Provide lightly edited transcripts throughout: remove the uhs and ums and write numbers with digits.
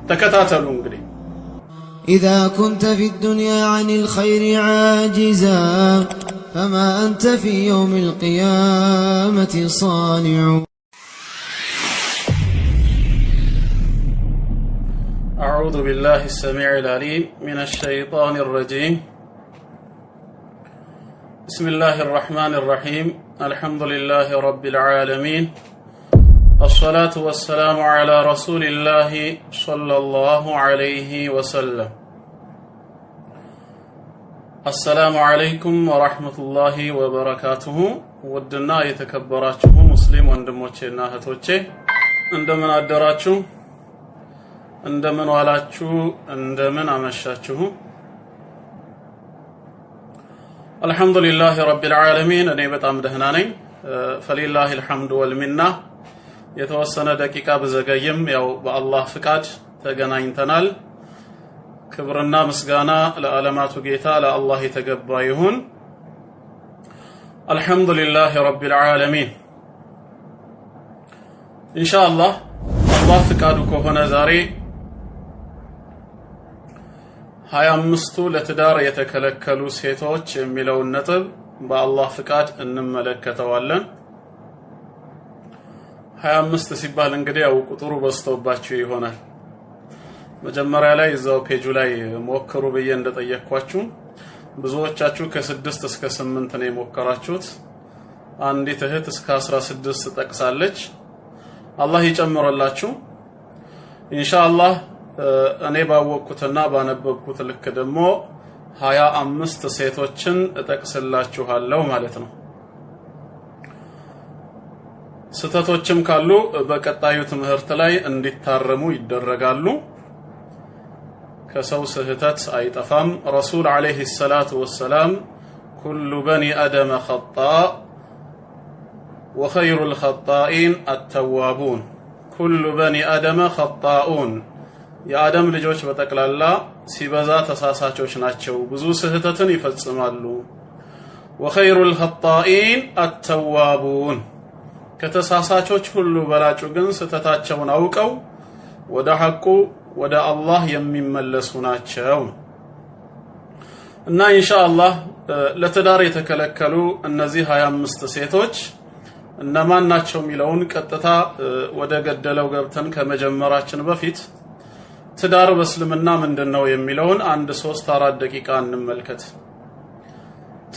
تكتاتلوا እንግዲህ إذا كنت في الدنيا عن الخير عاجزا فما أنت في يوم القيامة صانع. أعوذ بالله السميع العليم من الشيطان الرجيم. بسم الله الرحمن الرحيم. الحمد لله رب العالمين. الصلاة والسلام على رسول الله صلى الله عليه وسلم. السلام عليكم ورحمة الله وبركاته. ودنا يتكبراችሁ ሙስሊም ወንድሞቼና እህቶቼ እንደምን አደራችሁ እንደምን ዋላችሁ እንደምን አመሻችሁ አልহামዱሊላህ ረቢል ዓለሚን እኔ በጣም ደህና ነኝ ፈሊላሂ الحمد والمنة የተወሰነ ደቂቃ በዘገየም ያው በአላህ ፍቃድ ተገናኝተናል ክብርና ምስጋና ለዓለማቱ ጌታ ለአላህ የተገባ ይሁን አልহামዱሊላህ ረቢል ዓለሚን ኢንሻአላህ አላህ ፍቃዱ ከሆነ ዛሬ 25ቱ ለትዳር የተከለከሉ ሴቶች የሚለውን ነጥብ በአላህ ፍቃድ እንመለከተዋለን 25 ሲባል እንግዲህ ያው ቁጥሩ በዝቶባችሁ ይሆናል መጀመሪያ ላይ እዛው ፔጁ ላይ ሞክሩ በየ እንደጠየቅኳችሁ ብዙዎቻችሁ ከ6 እስከ 8 ነው የሞከራችሁት አንዲት እህት እስከ 16 ጠቅሳለች አላህ ይጨምርላችሁ ኢንሻአላህ እኔ ባወቅኩትና ባነበብኩት ልክ ደግሞ 25 ሴቶችን እጠቅስላችኋለሁ ማለት ነው ስተቶችም ካሉ በቀጣዩ ትምህርት ላይ እንዲታረሙ ይደረጋሉ ከሰው ስህተት አይጠፋም ረሱል አለይሂ ሰላቱ ወሰላም ኩሉ በኒ አደም خطاء وخير الخطائين التوابون كل بني آدم خطاؤون የአደም ልጆች በተቀላላ ሲበዛ ተሳሳቾች ናቸው ብዙ ስህተትን ይፈጽማሉ وخير الخطائين التوابون ከተሳሳቾች ሁሉ በላጩ ግን ስህተታቸውን አውቀው ወደ ሐቁ ወደ አላህ የሚመለሱ ናቸው እና ኢንሻአላህ ለትዳር የተከለከሉ እነዚህ 25 ሴቶች እነማን ናቸው ሚለውን ቀጥታ ወደ ገደለው ገብተን ከመጀመራችን በፊት ትዳር በእስልምና ምንድነው የሚለውን 1-3-4 ደቂቃ እንመልከት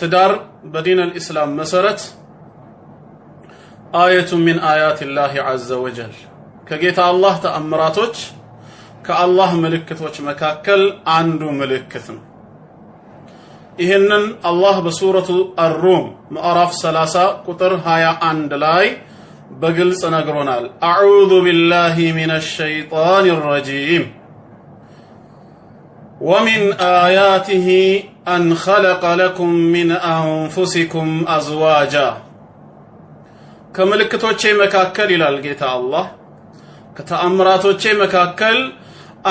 ትዳር በዲን الاسلام መሰረት አያቱ ሚን አያቲላሂ ዐዘ ወጀል ከጌታ አላህ ተአምራቶች ከአላህ ምልክቶች መካከል አንዱ ምልክት ነው ይሄንን አላህ በሱረቱ አር-ሩም ምዕራፍ 30 ቁጥር 21 ላይ በግልጽ ነግሮናል አዑዙ ቢላሂ ሚነሽ ሸይጣኒር ረጂም ومن آياته أن خلق لكم من أنفسكم أزواجا كملكتوچه مكاكل إلى الجيت الله كتأمراتوچه مكاكل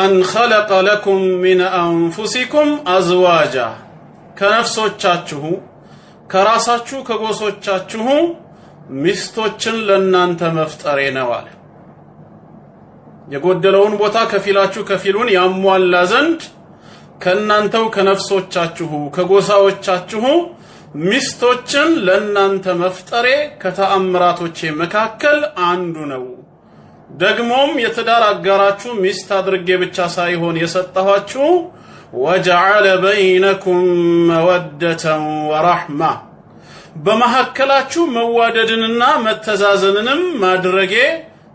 أن خلق لكم من أنفسكم أزواجا كنفسوچاچو كراساچو كغوسوچاچو ሚስቶችን ለናንተ መፍጠሬ ነው አለ የጎደለውን ቦታ ከፊላችሁ ከፊሉን ያሟላ ዘንድ ከናንተው ከነፍሶቻችሁ ከጎሳዎቻችሁ ሚስቶችን ለናንተ መፍጠሬ ከተአምራቶቼ መካከል አንዱ ነው ደግሞም የትዳር አጋራችሁ ሚስት አድርጌ ብቻ ሳይሆን የሰጣኋችሁ ወጀዐለ በይነኩም መወደተን ወራህማ በመሐከላችሁ መዋደድንና መተዛዘንንም ማድረጌ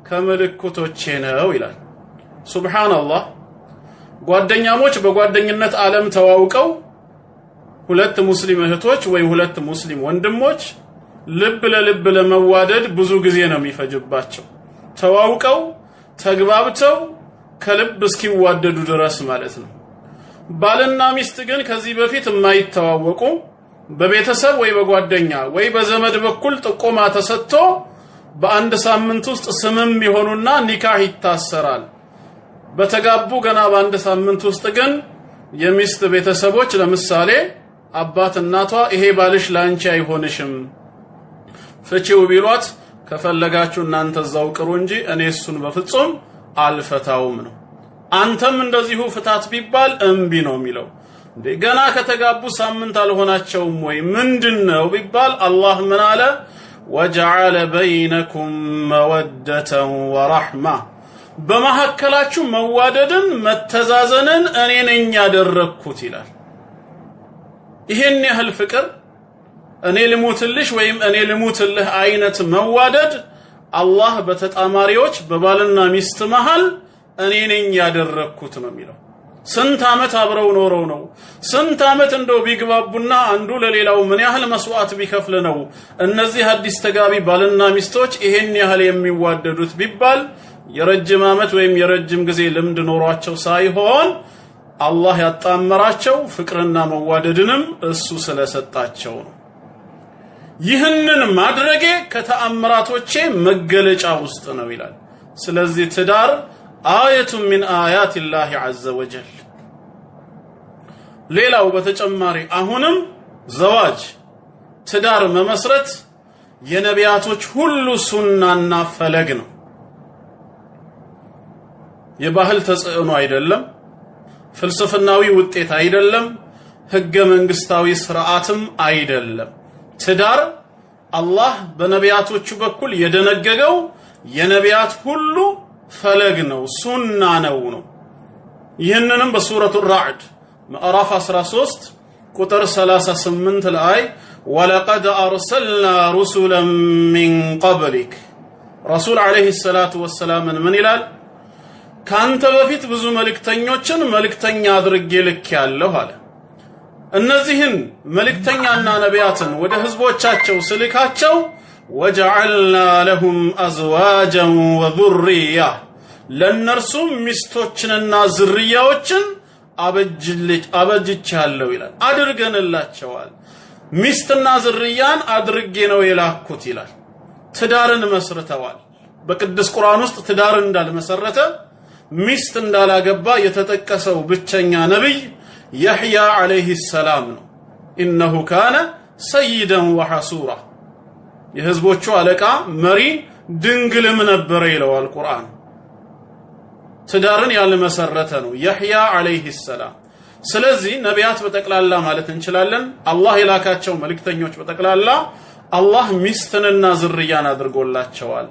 ከመልእክቶቼ ነው ይላል ሱብሃንአላህ ጓደኛሞች በጓደኝነት ዓለም ተዋውቀው ሁለት ሙስሊም እህቶች ወይ ሁለት ሙስሊም ወንድሞች ልብ ለልብ ለመዋደድ ብዙ ጊዜ ነው የሚፈጅባቸው ተዋውቀው ተግባብተው ከልብ እስኪዋደዱ ድረስ ማለት ነው ባልና ሚስት ግን ከዚህ በፊት የማይተዋወቁ በቤተሰብ ወይ በጓደኛ ወይ በዘመድ በኩል ጥቆማ ተሰጥቶ በአንድ ሳምንት ውስጥ ስምም ይሆኑና ኒካህ ይታሰራል በተጋቡ ገና በአንድ ሳምንት ውስጥ ግን የሚስት ቤተሰቦች ለምሳሌ አባት እናቷ ይሄ ባልሽ ላንቺ አይሆንሽም ፍቺው ቢሏት ከፈለጋችሁ እናንተ ዘው ቅሩ እንጂ እኔ እሱን በፍጹም አልፈታውም ነው አንተም እንደዚሁ ፍታት ቢባል እምቢ ነው የሚለው። ገና ከተጋቡ ሳምንት አልሆናቸውም ወይ ምንድነው ቢባል አላህ ምን አለ? ወጀዐለ በይነኩም መወደተን ወረሕማ፣ በመካከላችሁ መዋደድን መተዛዘንን እኔ ነኝ ያደረኩት ይላል። ይሄን ያህል ፍቅር እኔ ልሙትልሽ ወይም እኔ ልሙትልህ አይነት መዋደድ አላህ በተጣማሪዎች በባልና ሚስት መሃል እኔ ነኝ ያደረኩት ነው የሚለው። ስንት ዓመት አብረው ኖረው ነው? ስንት ዓመት እንደው ቢግባቡና አንዱ ለሌላው ምን ያህል መስዋዕት ቢከፍል ነው እነዚህ አዲስ ተጋቢ ባልና ሚስቶች ይሄን ያህል የሚዋደዱት ቢባል የረጅም ዓመት ወይም የረጅም ጊዜ ልምድ ኖሯቸው ሳይሆን አላህ ያጣመራቸው ፍቅርና መዋደድንም እሱ ስለሰጣቸው ነው። ይህንን ማድረጌ ከተአምራቶቼ መገለጫ ውስጥ ነው ይላል። ስለዚህ ትዳር አየቱ ሚን አያቲላሂ ዐዘ ወጀል። ሌላው በተጨማሪ አሁንም ዘዋጅ ትዳር መመስረት የነቢያቶች ሁሉ ሱናና ፈለግ ነው። የባህል ተጽዕኖ አይደለም፣ ፍልስፍናዊ ውጤት አይደለም፣ ህገ መንግስታዊ ስርዓትም አይደለም። ትዳር አላህ በነቢያቶቹ በኩል የደነገገው የነቢያት ሁሉ ፈለግ ነው፣ ሱና ነው። ይህንንም በሱረቱ ራዕድ ምዕራፍ 13 ቁጥር 38 ላይ ወለቀድ አርሰልና ሩሱለን ሚን ቀብሊክ፣ ረሱል ዓለይሂ ሰላቱ ወሰላምን ምን ይላል? ካንተ በፊት ብዙ መልእክተኞችን መልእክተኛ አድርጌ ልኬያለሁ አለ። እነዚህን መልእክተኛና ነቢያትን ወደ ህዝቦቻቸው ስልካቸው ወጀዐልና ለሁም አዝዋጀን ወዙርያ፣ ለእነርሱም ሚስቶችንና ዝርያዎችን አበጅቻለሁ ይላል። አድርገንላቸዋል። ሚስትና ዝርያን አድርጌ ነው የላኩት ይላል። ትዳርን መስርተዋል። በቅዱስ ቁርአን ውስጥ ትዳር እንዳልመሰረተ ሚስት እንዳላገባ የተጠቀሰው ብቸኛ ነብይ የሕያ ዓለይሂ ሰላም ነው። ኢነሁ ካነ ሰይደን ወሐሱራ፣ የህዝቦቹ አለቃ መሪ ድንግልም ነበረ ይለዋል ቁርአን። ትዳርን ያልመሰረተ ነው የሕያ ዓለይሂ ሰላም። ስለዚህ ነቢያት በጠቅላላ ማለት እንችላለን አላህ የላካቸው መልእክተኞች በጠቅላላ አላህ ሚስትንና ዝርያን አድርጎላቸዋል።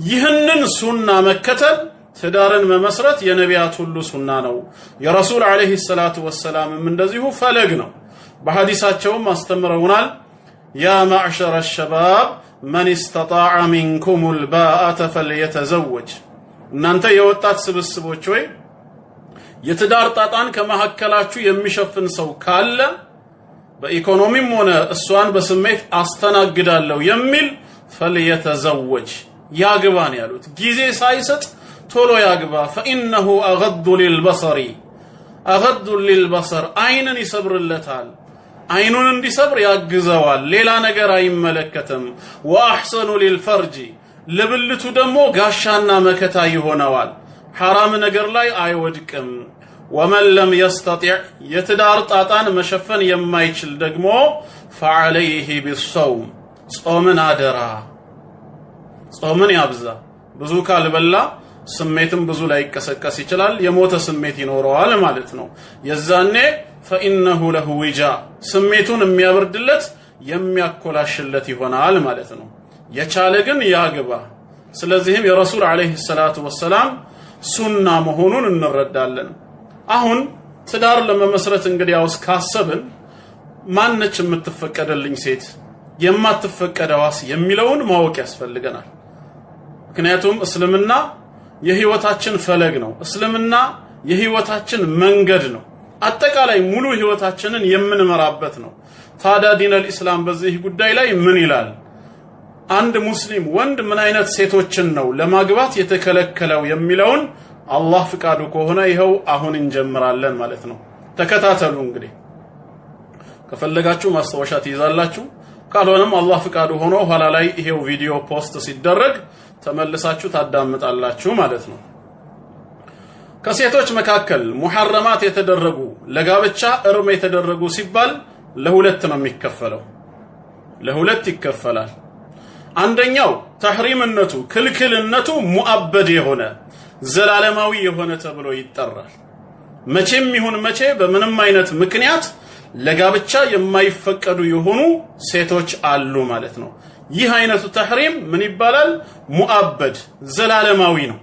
ይህንን ሱና መከተል ትዳርን መመስረት የነቢያት ሁሉ ሱና ነው። የረሱል ዓለይሂ ሰላቱ ወሰላምም እንደዚሁ ፈለግ ነው። በሐዲሳቸውም አስተምረውናል። ያ ማዕሸረ ሸባብ መን ኢስተጣዐ ሚንኩሙል ባአተ ፈልየተዘወጅ፣ እናንተ የወጣት ስብስቦች ወይ የትዳር ጣጣን ከመካከላችሁ የሚሸፍን ሰው ካለ በኢኮኖሚም ሆነ እሷን በስሜት አስተናግዳለሁ የሚል ፈልየተዘወጅ፣ ያግባን ያሉት ጊዜ ሳይሰጥ ቶሎ ያግባ። ፈኢነሁ አገዱ ሊልበሰሪ፣ አገዱ ሊልበሰር አይንን ይሰብርለታል፣ አይኑን እንዲሰብር ያግዘዋል፣ ሌላ ነገር አይመለከትም። ወአሕሰኑ ሊልፈርጂ፣ ለብልቱ ደግሞ ጋሻና መከታ ይሆነዋል፣ ሐራም ነገር ላይ አይወድቅም። ወመን ለም የስተጢዕ፣ የትዳር ጣጣን መሸፈን የማይችል ደግሞ ፈዐለይሂ ቢሰውም፣ ጾምን አደራ፣ ጾምን ያብዛ። ብዙ ካልበላ ስሜትም ብዙ ላይ ይቀሰቀስ ይችላል፣ የሞተ ስሜት ይኖረዋል ማለት ነው። የዛኔ ፈኢነሁ ለሁ ዊጃ፣ ስሜቱን የሚያበርድለት የሚያኮላሽለት ይሆናል ማለት ነው። የቻለ ግን ያግባ። ስለዚህም የረሱል ዓለይሂ ሰላቱ ወሰላም ሱና መሆኑን እንረዳለን። አሁን ትዳር ለመመስረት እንግዲያውስ ካሰብን ማነች የምትፈቀደልኝ ሴት የማትፈቀደዋስ የሚለውን ማወቅ ያስፈልገናል። ምክንያቱም እስልምና የህይወታችን ፈለግ ነው። እስልምና የህይወታችን መንገድ ነው። አጠቃላይ ሙሉ ህይወታችንን የምንመራበት ነው። ታዲያ ዲነል ኢስላም በዚህ ጉዳይ ላይ ምን ይላል? አንድ ሙስሊም ወንድ ምን አይነት ሴቶችን ነው ለማግባት የተከለከለው የሚለውን አላህ ፍቃዱ ከሆነ ይኸው አሁን እንጀምራለን ማለት ነው። ተከታተሉ። እንግዲህ ከፈለጋችሁ ማስታወሻ ትይዛላችሁ፣ ካልሆነም አላህ ፍቃዱ ሆኖ ኋላ ላይ ይሄው ቪዲዮ ፖስት ሲደረግ ተመልሳችሁ ታዳምጣላችሁ ማለት ነው። ከሴቶች መካከል ሙሐረማት የተደረጉ ለጋብቻ እርም የተደረጉ ሲባል ለሁለት ነው የሚከፈለው፣ ለሁለት ይከፈላል። አንደኛው ተሕሪምነቱ ክልክልነቱ ሙአበድ የሆነ ዘላለማዊ የሆነ ተብሎ ይጠራል። መቼም ይሁን መቼ በምንም አይነት ምክንያት ለጋብቻ የማይፈቀዱ የሆኑ ሴቶች አሉ ማለት ነው። ይህ አይነቱ ተሕሪም ምን ይባላል? ሙአበድ ዘላለማዊ ነው።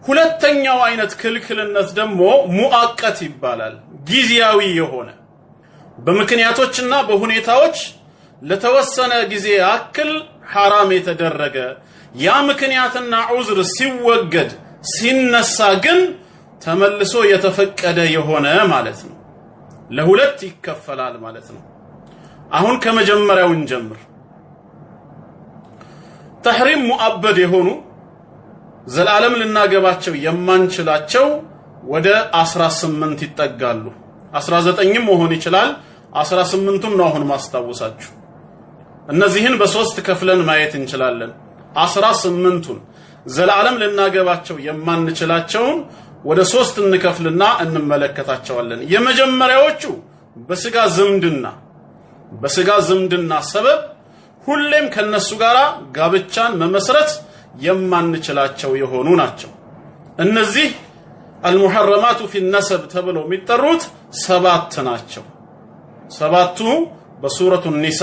ሁለተኛው አይነት ክልክልነት ደግሞ ሙአቀት ይባላል። ጊዜያዊ የሆነ በምክንያቶችና በሁኔታዎች ለተወሰነ ጊዜ ያክል ሐራም የተደረገ ያ ምክንያትና ዑዝር ሲወገድ ሲነሳ ግን ተመልሶ የተፈቀደ የሆነ ማለት ነው። ለሁለት ይከፈላል ማለት ነው። አሁን ከመጀመሪያው እንጀምር። ተሕሪም ሙአበድ የሆኑ ዘላለም ልናገባቸው የማንችላቸው ወደ 18 ይጠጋሉ። 19ም መሆን ይችላል። 18ቱም ነው አሁን ማስታወሳችሁ። እነዚህን በሶስት ከፍለን ማየት እንችላለን። 18ቱን ዘላለም ልናገባቸው የማንችላቸውን ወደ ሶስት እንከፍልና እንመለከታቸዋለን። የመጀመሪያዎቹ በስጋ ዝምድና ሰበብ ሁሌም ከነሱ ጋር ጋብቻን መመስረት የማንችላቸው የሆኑ ናቸው። እነዚህ المحرمات في النسب ተብለው የሚጠሩት 7 ናቸው። 7ቱ በሱረቱ ኒሳ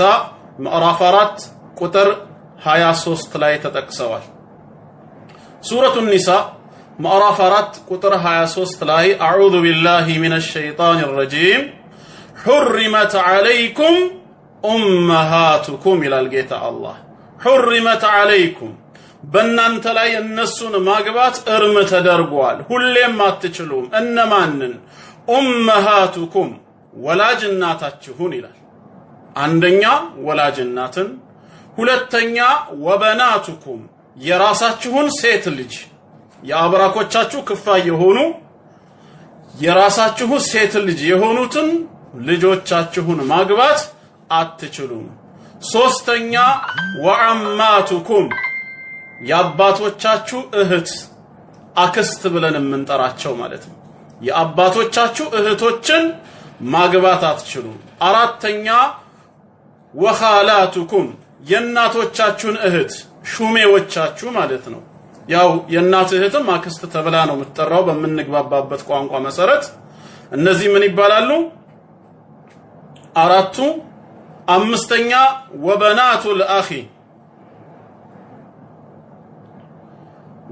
ምዕራፍ 4 ቁጥር 23 ላይ ተጠቅሰዋል። ሱረቱ ኒሳ ምዕራፍ 4 ቁጥር 23 ላይ አዑዙ ቢላሂ ሚነሽ ሸይጣኒር ረጂም حرمت عليكم أمهاتكم ይላል ጌታ አላህ። حرمت عليكم በእናንተ ላይ እነሱን ማግባት እርም ተደርጓል፣ ሁሌም አትችሉም። እነማንን? ኡመሃቱኩም ወላጅ እናታችሁን ይላል። አንደኛ ወላጅ እናትን፣ ሁለተኛ ወበናቱኩም የራሳችሁን ሴት ልጅ የአብራኮቻችሁ ክፋይ የሆኑ የራሳችሁ ሴት ልጅ የሆኑትን ልጆቻችሁን ማግባት አትችሉም። ሶስተኛ ወአማቱኩም የአባቶቻችሁ እህት አክስት ብለን የምንጠራቸው ማለት ነው። የአባቶቻችሁ እህቶችን ማግባት አትችሉም። አራተኛ ወኻላቱኩም የእናቶቻችሁን እህት ሹሜዎቻችሁ ማለት ነው። ያው የእናት እህትም አክስት ተብላ ነው የምትጠራው በምንግባባበት ቋንቋ መሰረት። እነዚህ ምን ይባላሉ? አራቱ። አምስተኛ ወበናቱል አኺ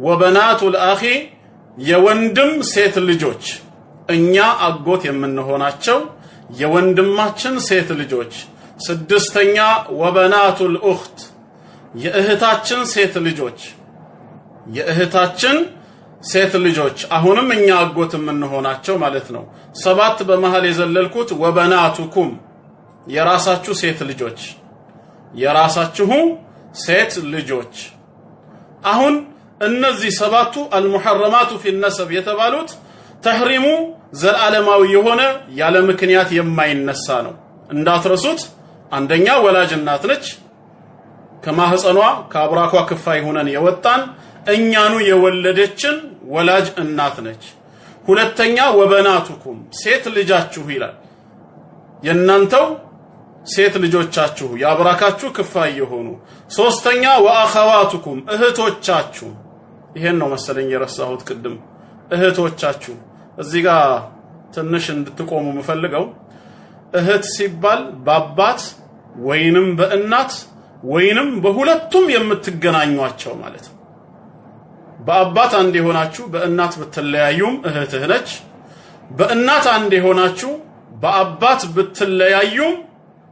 ወበናቱል አኺ የወንድም ሴት ልጆች እኛ አጎት የምንሆናቸው የወንድማችን ሴት ልጆች። ስድስተኛ ወበናቱል ኡኽት የእህታችን ሴት ልጆች የእህታችን ሴት ልጆች አሁንም እኛ አጎት የምንሆናቸው ማለት ነው። 7 በመሃል የዘለልኩት ወበናቱኩም የራሳችሁ ሴት ልጆች የራሳችሁ ሴት ልጆች። አሁን እነዚህ 7ቱ አልሙሐረማቱ ፊ ነሰብ የተባሉት ተሕሪሙ ዘላለማዊ የሆነ ያለ ምክንያት የማይነሳ ነው። እንዳትረሱት። አንደኛ ወላጅ እናት ነች። ከማህፀኗ ከአብራኳ ክፋይ ሆነን የወጣን እኛኑ የወለደችን ወላጅ እናት ነች። ሁለተኛ ወበናቱኩም ሴት ልጃችሁ ይላል። የናንተው ሴት ልጆቻችሁ ያብራካችሁ ክፋይ የሆኑ። ሶስተኛ ወአኸዋቱኩም እህቶቻችሁ። ይሄን ነው መሰለኝ የረሳሁት ቅድም። እህቶቻችሁ እዚህ ጋር ትንሽ እንድትቆሙ የምፈልገው እህት ሲባል በአባት ወይንም በእናት ወይንም በሁለቱም የምትገናኙአቸው ማለት ነው። በአባት አንድ የሆናችሁ በእናት ብትለያዩም እህትህ ነች። በእናት አንድ የሆናችሁ በአባት ብትለያዩም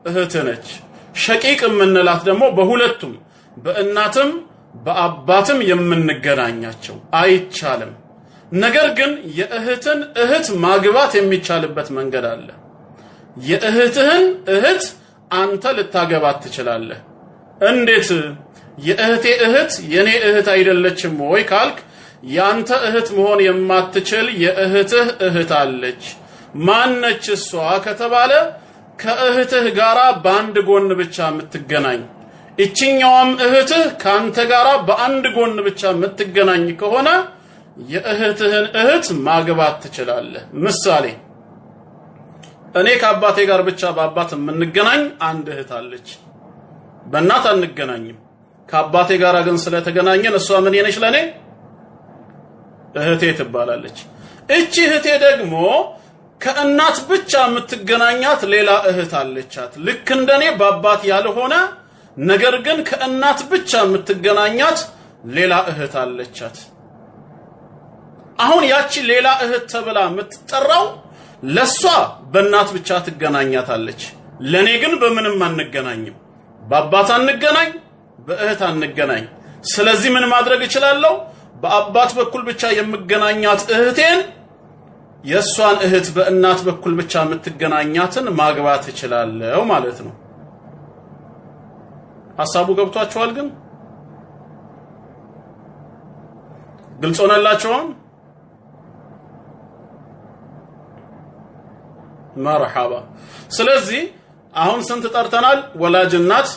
እህትህ ነች። ሸቂቅ የምንላት ደግሞ በሁለቱም በእናትም በአባትም የምንገናኛቸው አይቻልም። ነገር ግን የእህትን እህት ማግባት የሚቻልበት መንገድ አለ። የእህትህን እህት አንተ ልታገባት ትችላለህ። እንዴት? የእህቴ እህት የኔ እህት አይደለችም ወይ ካልክ ያንተ እህት መሆን የማትችል የእህትህ እህት አለች። ማነች እሷ ከተባለ ከእህትህ ጋራ በአንድ ጎን ብቻ የምትገናኝ እቺኛውም እህትህ ካንተ ጋራ በአንድ ጎን ብቻ የምትገናኝ ከሆነ የእህትህን እህት ማግባት ትችላለህ። ምሳሌ እኔ ከአባቴ ጋር ብቻ በአባት የምንገናኝ አንድ እህት አለች። በእናት አንገናኝም። ከአባቴ ጋር ግን ስለተገናኘን እሷ ምን የነች ለኔ? እህቴ ትባላለች። እቺ እህቴ ደግሞ ከእናት ብቻ የምትገናኛት ሌላ እህት አለቻት። ልክ እንደኔ በአባት ያልሆነ ነገር ግን ከእናት ብቻ የምትገናኛት ሌላ እህት አለቻት። አሁን ያቺ ሌላ እህት ተብላ የምትጠራው ለሷ በእናት ብቻ ትገናኛታለች። ለኔ ግን በምንም አንገናኝም። በአባት አንገናኝ፣ በእህት አንገናኝ። ስለዚህ ምን ማድረግ እችላለሁ? በአባት በኩል ብቻ የምገናኛት እህቴን የሷን እህት በእናት በኩል ብቻ የምትገናኛትን ማግባት እችላለሁ ማለት ነው። ሐሳቡ ገብቷችኋል? ግን ግልጽ ሆነላችሁ? መርሐባ። ስለዚህ አሁን ስንት ጠርተናል? ወላጅ እናት፣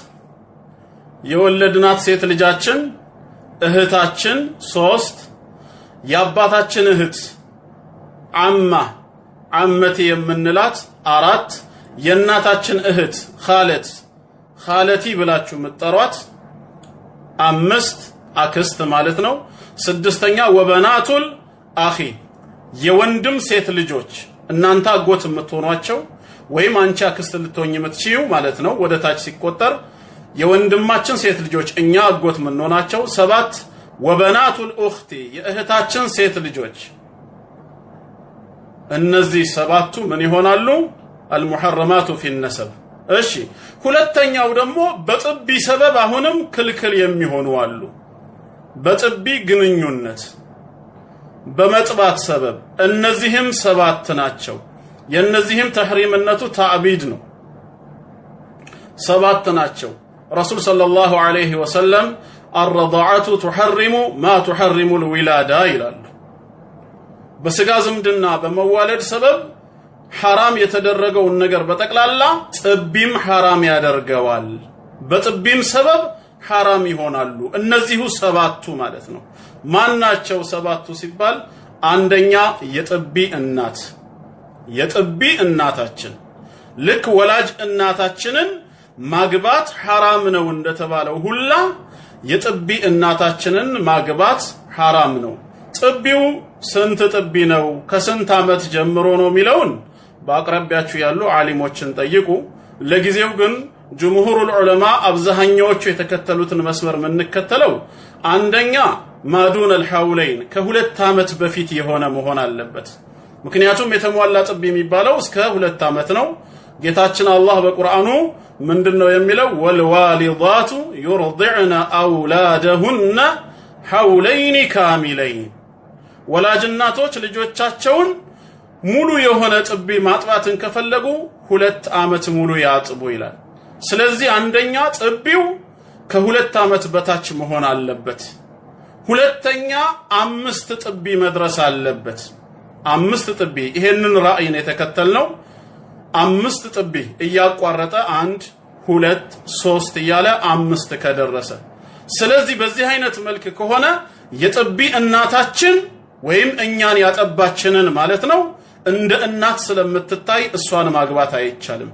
የወለድናት ሴት ልጃችን፣ እህታችን 3፣ የአባታችን እህት አማ አመቴ የምንላት 4፣ የእናታችን እህት ኻለቲ ብላችሁ የምትጠሯት 5 አክስት ማለት ነው። 6ኛ ወበናቱል አኺ የወንድም ሴት ልጆች እናንተ አጎት የምትሆኗቸው ወይም አንቺ አክስት ልትሆኚ የምትችዩ ማለት ነው። ወደ ታች ሲቆጠር የወንድማችን ሴት ልጆች እኛ አጎት የምንሆናቸው 7 ወበናቱል ኡኽቲ የእህታችን ሴት ልጆች እነዚህ 7ቱ ምን ይሆናሉ? አልሙሐረማቱ ፊ ነሰብ። እሺ ሁለተኛው ደግሞ በጥቢ ሰበብ አሁንም ክልክል የሚሆኑ አሉ። በጥቢ ግንኙነት በመጥባት ሰበብ እነዚህም 7 ናቸው። የነዚህም ተህሪምነቱ ተዕቢድ ነው። 7 ናቸው። ረሱል ሰለላሁ ዐለይሂ ወሰለም الرضاعة تحرم ما تحرم الولادة ይላሉ። በስጋ ዝምድና በመዋለድ ሰበብ ሐራም የተደረገውን ነገር በጠቅላላ ጥቢም ሐራም ያደርገዋል። በጥቢም ሰበብ ሐራም ይሆናሉ። እነዚሁ 7ቱ ማለት ነው። ማናቸው 7ቱ ሲባል አንደኛ የጥቢ እናታችን ልክ ወላጅ እናታችንን ማግባት ሐራም ነው እንደተባለው ሁላ የጥቢ እናታችንን ማግባት ሐራም ነው። ጥቢው ስንት ጥቢ ነው? ከስንት ዓመት ጀምሮ ነው የሚለውን በአቅራቢያችሁ ያሉ ዓሊሞችን ጠይቁ። ለጊዜው ግን ጅምሁሩል ዑለማ አብዛኛዎቹ የተከተሉትን መስመር የምንከተለው አንደኛ ማዱን አልሐውለይን ከ2 ዓመት በፊት የሆነ መሆን አለበት። ምክንያቱም የተሟላ ጥቢ የሚባለው እስከ 2 ዓመት ነው። ጌታችን አላህ በቁርአኑ ምንድነው የሚለው? ወልዋሊዳቱ يرضعن أولادهن حولين كاملين ወላጅ እናቶች ልጆቻቸውን ሙሉ የሆነ ጥቢ ማጥባትን ከፈለጉ 2 ዓመት ሙሉ ያጥቡ ይላል። ስለዚህ አንደኛ ጥቢው ከ2 ዓመት በታች መሆን አለበት። ሁለተኛ 5 ጥቢ መድረስ አለበት። 5 ጥቢ ይሄንን ራእይን የተከተልነው 5 ጥቢ እያቋረጠ 1 2 3 እያለ 5 ከደረሰ ስለዚህ በዚህ አይነት መልክ ከሆነ የጥቢ እናታችን ወይም እኛን ያጠባችንን ማለት ነው እንደ እናት ስለምትታይ እሷን ማግባት አይቻልም።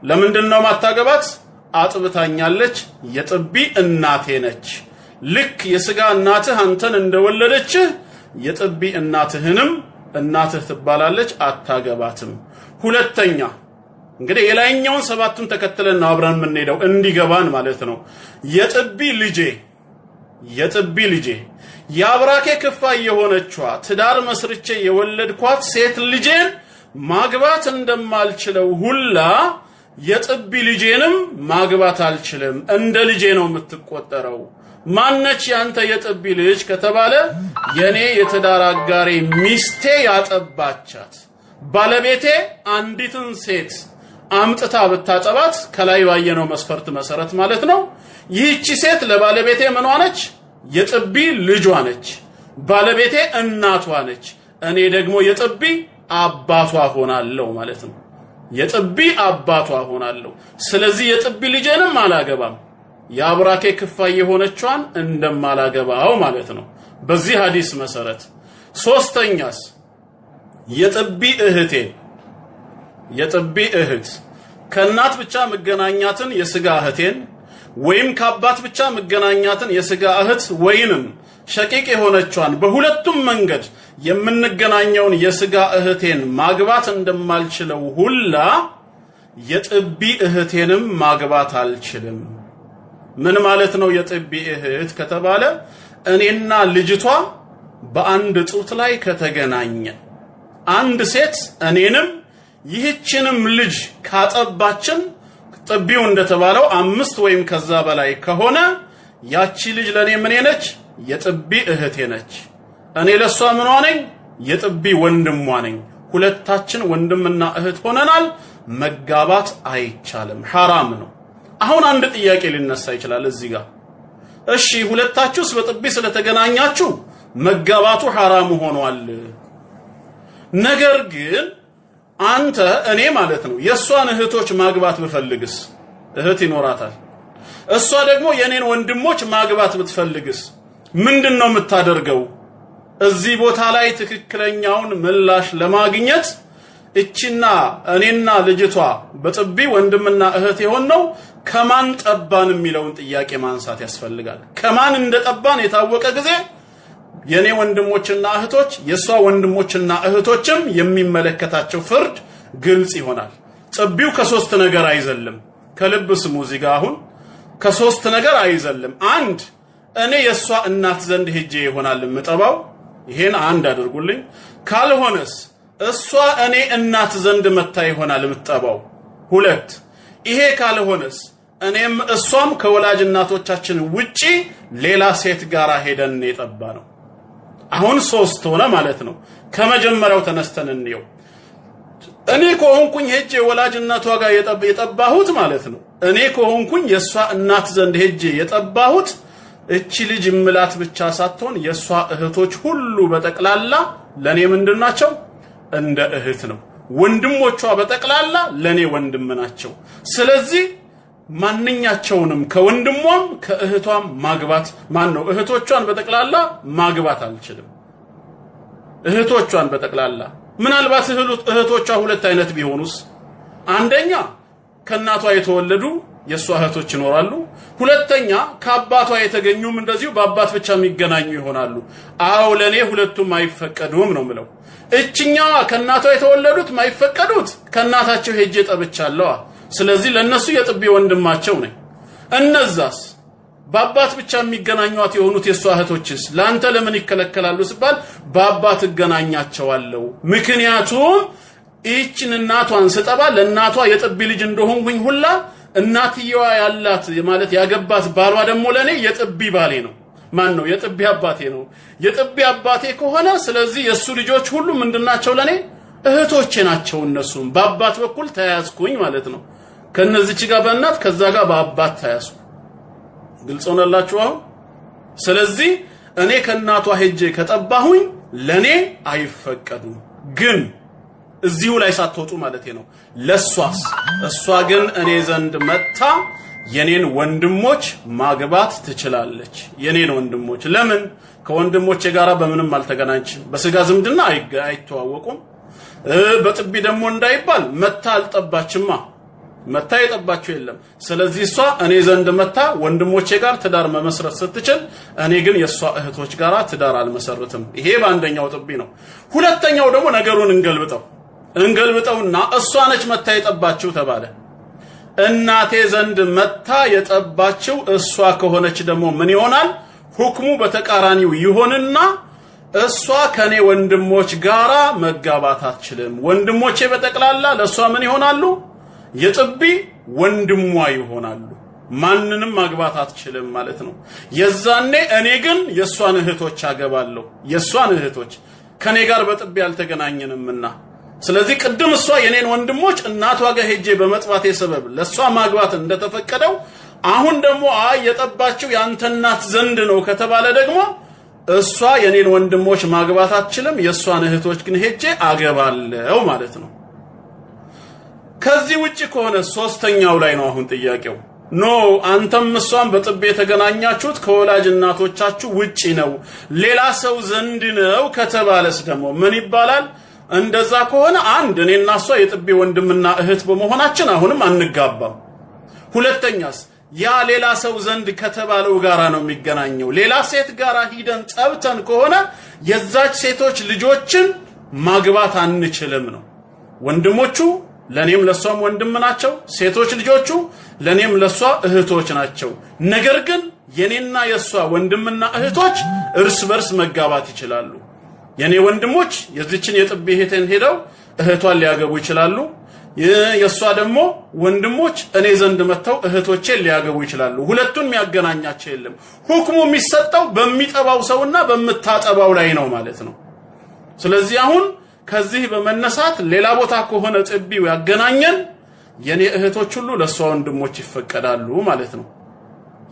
ለምንድነው ማታገባት? አጥብታኛለች፣ የጥቢ እናቴ ነች። ልክ የስጋ እናትህ አንተን እንደወለደች የጥቢ እናትህንም እናትህ ትባላለች፣ አታገባትም። ሁለተኛ እንግዲህ የላይኛውን 7ቱን ተከትለን አብረን የምንሄደው እንዲገባን ማለት ነው። የጥቢ ልጄ ያብራኬ ክፋይ የሆነችዋ ትዳር መስርቼ የወለድኳት ሴት ልጄን ማግባት እንደማልችለው ሁላ የጥቢ ልጄንም ማግባት አልችልም። እንደ ልጄ ነው የምትቆጠረው። ማነች ያንተ የጥቢ ልጅ ከተባለ የኔ የትዳር አጋሬ ሚስቴ ያጠባቻት ባለቤቴ አንዲትን ሴት አምጥታ ብታጠባት ከላይ ባየነው መስፈርት መሰረት ማለት ነው ይህቺ ሴት ለባለቤቴ ምኗ ነች? የጥቢ ልጇ ነች። ባለቤቴ እናቷ ነች። እኔ ደግሞ የጥቢ አባቷ ሆናለሁ ማለት ነው። የጥቢ አባቷ ሆናለሁ። ስለዚህ የጥቢ ልጄንም አላገባም። ያብራኬ ክፋይ የሆነቿን እንደማላገባው ማለት ነው በዚህ ሐዲስ መሰረት። ሶስተኛስ የጥቢ እህት ከእናት ብቻ መገናኛትን የስጋ እህቴን ወይም ከአባት ብቻ መገናኛትን የስጋ እህት ወይንም ሸቂቅ የሆነቿን በሁለቱም መንገድ የምንገናኘውን የስጋ እህቴን ማግባት እንደማልችለው ሁላ የጥቢ እህቴንም ማግባት አልችልም። ምን ማለት ነው የጥቢ እህት ከተባለ እኔና ልጅቷ በአንድ ጡት ላይ ከተገናኘ አንድ ሴት እኔንም ይህችንም ልጅ ካጠባችን ጥቢው እንደተባለው 5 ወይም ከዛ በላይ ከሆነ ያቺ ልጅ ለኔ ምን ነች? የጥቢ እህቴ ነች። እኔ ለሷ ምኗ ነኝ? የጥቢ ወንድሟ ነኝ። ሁለታችን ወንድምና እህት ሆነናል። መጋባት አይቻልም፣ ሐራም ነው። አሁን አንድ ጥያቄ ሊነሳ ይችላል እዚህ ጋር። እሺ ሁለታችሁስ በጥቢ ስለተገናኛችሁ መጋባቱ ሐራም ሆኗል። ነገር ግን አንተ እኔ ማለት ነው የሷን እህቶች ማግባት ብፈልግስ? እህት ይኖራታል። እሷ ደግሞ የኔን ወንድሞች ማግባት ብትፈልግስ ምንድነው የምታደርገው? እዚህ ቦታ ላይ ትክክለኛውን ምላሽ ለማግኘት እቺና እኔና ልጅቷ በጥቢ ወንድምና እህት የሆነው ከማን ጠባን የሚለውን ጥያቄ ማንሳት ያስፈልጋል። ከማን እንደጠባን የታወቀ ጊዜ የኔ ወንድሞችና እህቶች የሷ ወንድሞችና እህቶችም የሚመለከታቸው ፍርድ ግልጽ ይሆናል። ጥቢው ከሶስት ነገር አይዘልም። ከልብ ስሙ እዚህ ጋር አሁን ከሶስት ነገር አይዘልም። አንድ እኔ የሷ እናት ዘንድ ሄጄ ይሆናል የምጠባው፣ ይሄን አንድ አድርጉልኝ። ካልሆነስ እሷ እኔ እናት ዘንድ መታ ይሆናል የምትጠባው። ሁለት ይሄ ካልሆነስ እኔም እሷም ከወላጅ እናቶቻችን ውጪ ሌላ ሴት ጋር ሄደን የጠባ ነው። አሁን ሶስት ሆነ ማለት ነው። ከመጀመሪያው ተነስተን እንየው። እኔ ከሆንኩኝ ሄጄ ወላጅ እናቷ ጋር የጠባሁት ማለት ነው። እኔ ከሆንኩኝ የሷ እናት ዘንድ ሄጄ የጠባሁት እቺ ልጅ ምላት ብቻ ሳትሆን የሷ እህቶች ሁሉ በጠቅላላ ለኔ ምንድናቸው? እንደ እህት ነው። ወንድሞቿ በጠቅላላ ለኔ ወንድም ናቸው። ስለዚህ ማንኛቸውንም ከወንድሟም ከእህቷም ማግባት ነው እህቶቿን በጠቅላላ ማግባት አልችልም። እህቶቿን በጠቅላላ ምናልባት እህቶቿ ሁለት አይነት ቢሆኑስ? አንደኛ ከናቷ የተወለዱ የሷ እህቶች ይኖራሉ። ሁለተኛ ከአባቷ የተገኙም እንደዚሁ በአባት ብቻ የሚገናኙ ይሆናሉ። አው ለኔ ሁለቱም አይፈቀዱም ነው ምለው። እቺኛዋ ከናቷ የተወለዱት ማይፈቀዱት ከናታቸው ሄጄ ጠብቻለሁ። ስለዚህ ለነሱ የጥቢ ወንድማቸው ነኝ። እነዛስ በአባት ብቻ የሚገናኙት የሆኑት የሷ እህቶችስ ላንተ ለምን ይከለከላሉ ሲባል በአባት እገናኛቸዋለሁ። ምክንያቱም እቺን እናቷን ስጠባ ለእናቷ የጥቢ ልጅ እንደሆንኩኝ ሁላ እናትየዋ ያላት ማለት ያገባት ባሏ ደግሞ ለኔ የጥቢ ባሌ ነው። ማን ነው? የጥቢ አባቴ ነው። የጥቢ አባቴ ከሆነ ስለዚህ የሱ ልጆች ሁሉ ምንድናቸው? ለኔ እህቶቼ ናቸው። እነሱም በአባት በኩል ተያዝኩኝ ማለት ነው። ከነዚህች ጋር በእናት ከዛ ጋር በአባት ተያዝኩ። ግልጽ ሆነላችሁ አሁን? ስለዚህ እኔ ከናቷ ሄጄ ከጠባሁኝ ለኔ አይፈቀዱም። ግን እዚሁ ላይ ሳትወጡ ማለት ነው ለሷስ እሷ ግን እኔ ዘንድ መጣ የኔን ወንድሞች ማግባት ትችላለች። የኔን ወንድሞች ለምን? ከወንድሞቼ ጋራ በምንም አልተገናኘችም። በስጋ ዝምድና አይተዋወቁም። በጥቢ ደግሞ እንዳይባል መታ አልጠባችማ። መታ የጠባችሁ የለም። ስለዚህ እሷ እኔ ዘንድ መታ ወንድሞቼ ጋር ትዳር መመስረት ስትችል እኔ ግን የሷ እህቶች ጋራ ትዳር አልመሰርትም። ይሄ በአንደኛው ጥቢ ነው። ሁለተኛው ደግሞ ነገሩን እንገልብጠውና እሷ ነች መታ የጠባችው ተባለ። እናቴ ዘንድ መታ የጠባችው እሷ ከሆነች ደግሞ ምን ይሆናል? ሁክሙ በተቃራኒው ይሆንና እሷ ከኔ ወንድሞች ጋራ መጋባት አትችልም። ወንድሞቼ በጠቅላላ ለሷ ምን ይሆናሉ? የጥቢ ወንድሟ ይሆናሉ። ማንንም ማግባት አትችልም ማለት ነው። የዛኔ እኔ ግን የሷን እህቶች አገባለሁ። የሷን እህቶች ከኔ ጋር በጥቢ አልተገናኘንምና ስለዚህ ቅድም እሷ የኔን ወንድሞች እናቷ ጋር ሄጄ በመጥባቴ ሰበብ ለሷ ማግባት እንደተፈቀደው አሁን ደግሞ የጠባችው ያንተ እናት ዘንድ ነው ከተባለ ደግሞ እሷ የኔን ወንድሞች ማግባት አትችልም። የሷን እህቶች ግን ሄጄ አገባለሁ ማለት ነው። ከዚህ ውጪ ከሆነ ሶስተኛው ላይ ነው አሁን ጥያቄው። ኖ አንተም እሷን በጥቢ የተገናኛችሁት ከወላጅ እናቶቻችሁ ውጪ ነው ሌላ ሰው ዘንድ ነው ከተባለስ ደግሞ ምን ይባላል? እንደዛ ከሆነ አንድ እኔና እሷ የጥቢ ወንድምና እህት በመሆናችን አሁንም አንጋባም። ሁለተኛስ ያ ሌላ ሰው ዘንድ ከተባለው ጋራ ነው የሚገናኘው። ሌላ ሴት ጋራ ሂደን ጠብተን ከሆነ የዛች ሴቶች ልጆችን ማግባት አንችልም ነው። ወንድሞቹ ለኔም ለሷም ወንድም ናቸው፣ ሴቶች ልጆቹ ለኔም ለሷ እህቶች ናቸው። ነገር ግን የኔና የሷ ወንድምና እህቶች እርስ በርስ መጋባት ይችላሉ። የኔ ወንድሞች የዚችን የጥቢ እህቴን ሄደው እህቷን ሊያገቡ ይችላሉ። የሷ ደግሞ ወንድሞች እኔ ዘንድ መተው እህቶቼን ሊያገቡ ይችላሉ። ሁለቱን የሚያገናኛቸው የለም። ሁክሙ የሚሰጠው በሚጠባው ሰውና በመታጠባው ላይ ነው ማለት ነው። ስለዚህ አሁን ከዚህ በመነሳት ሌላ ቦታ ከሆነ ጥቢው ያገናኘን የኔ እህቶች ሁሉ ለሷ ወንድሞች ይፈቀዳሉ ማለት ነው።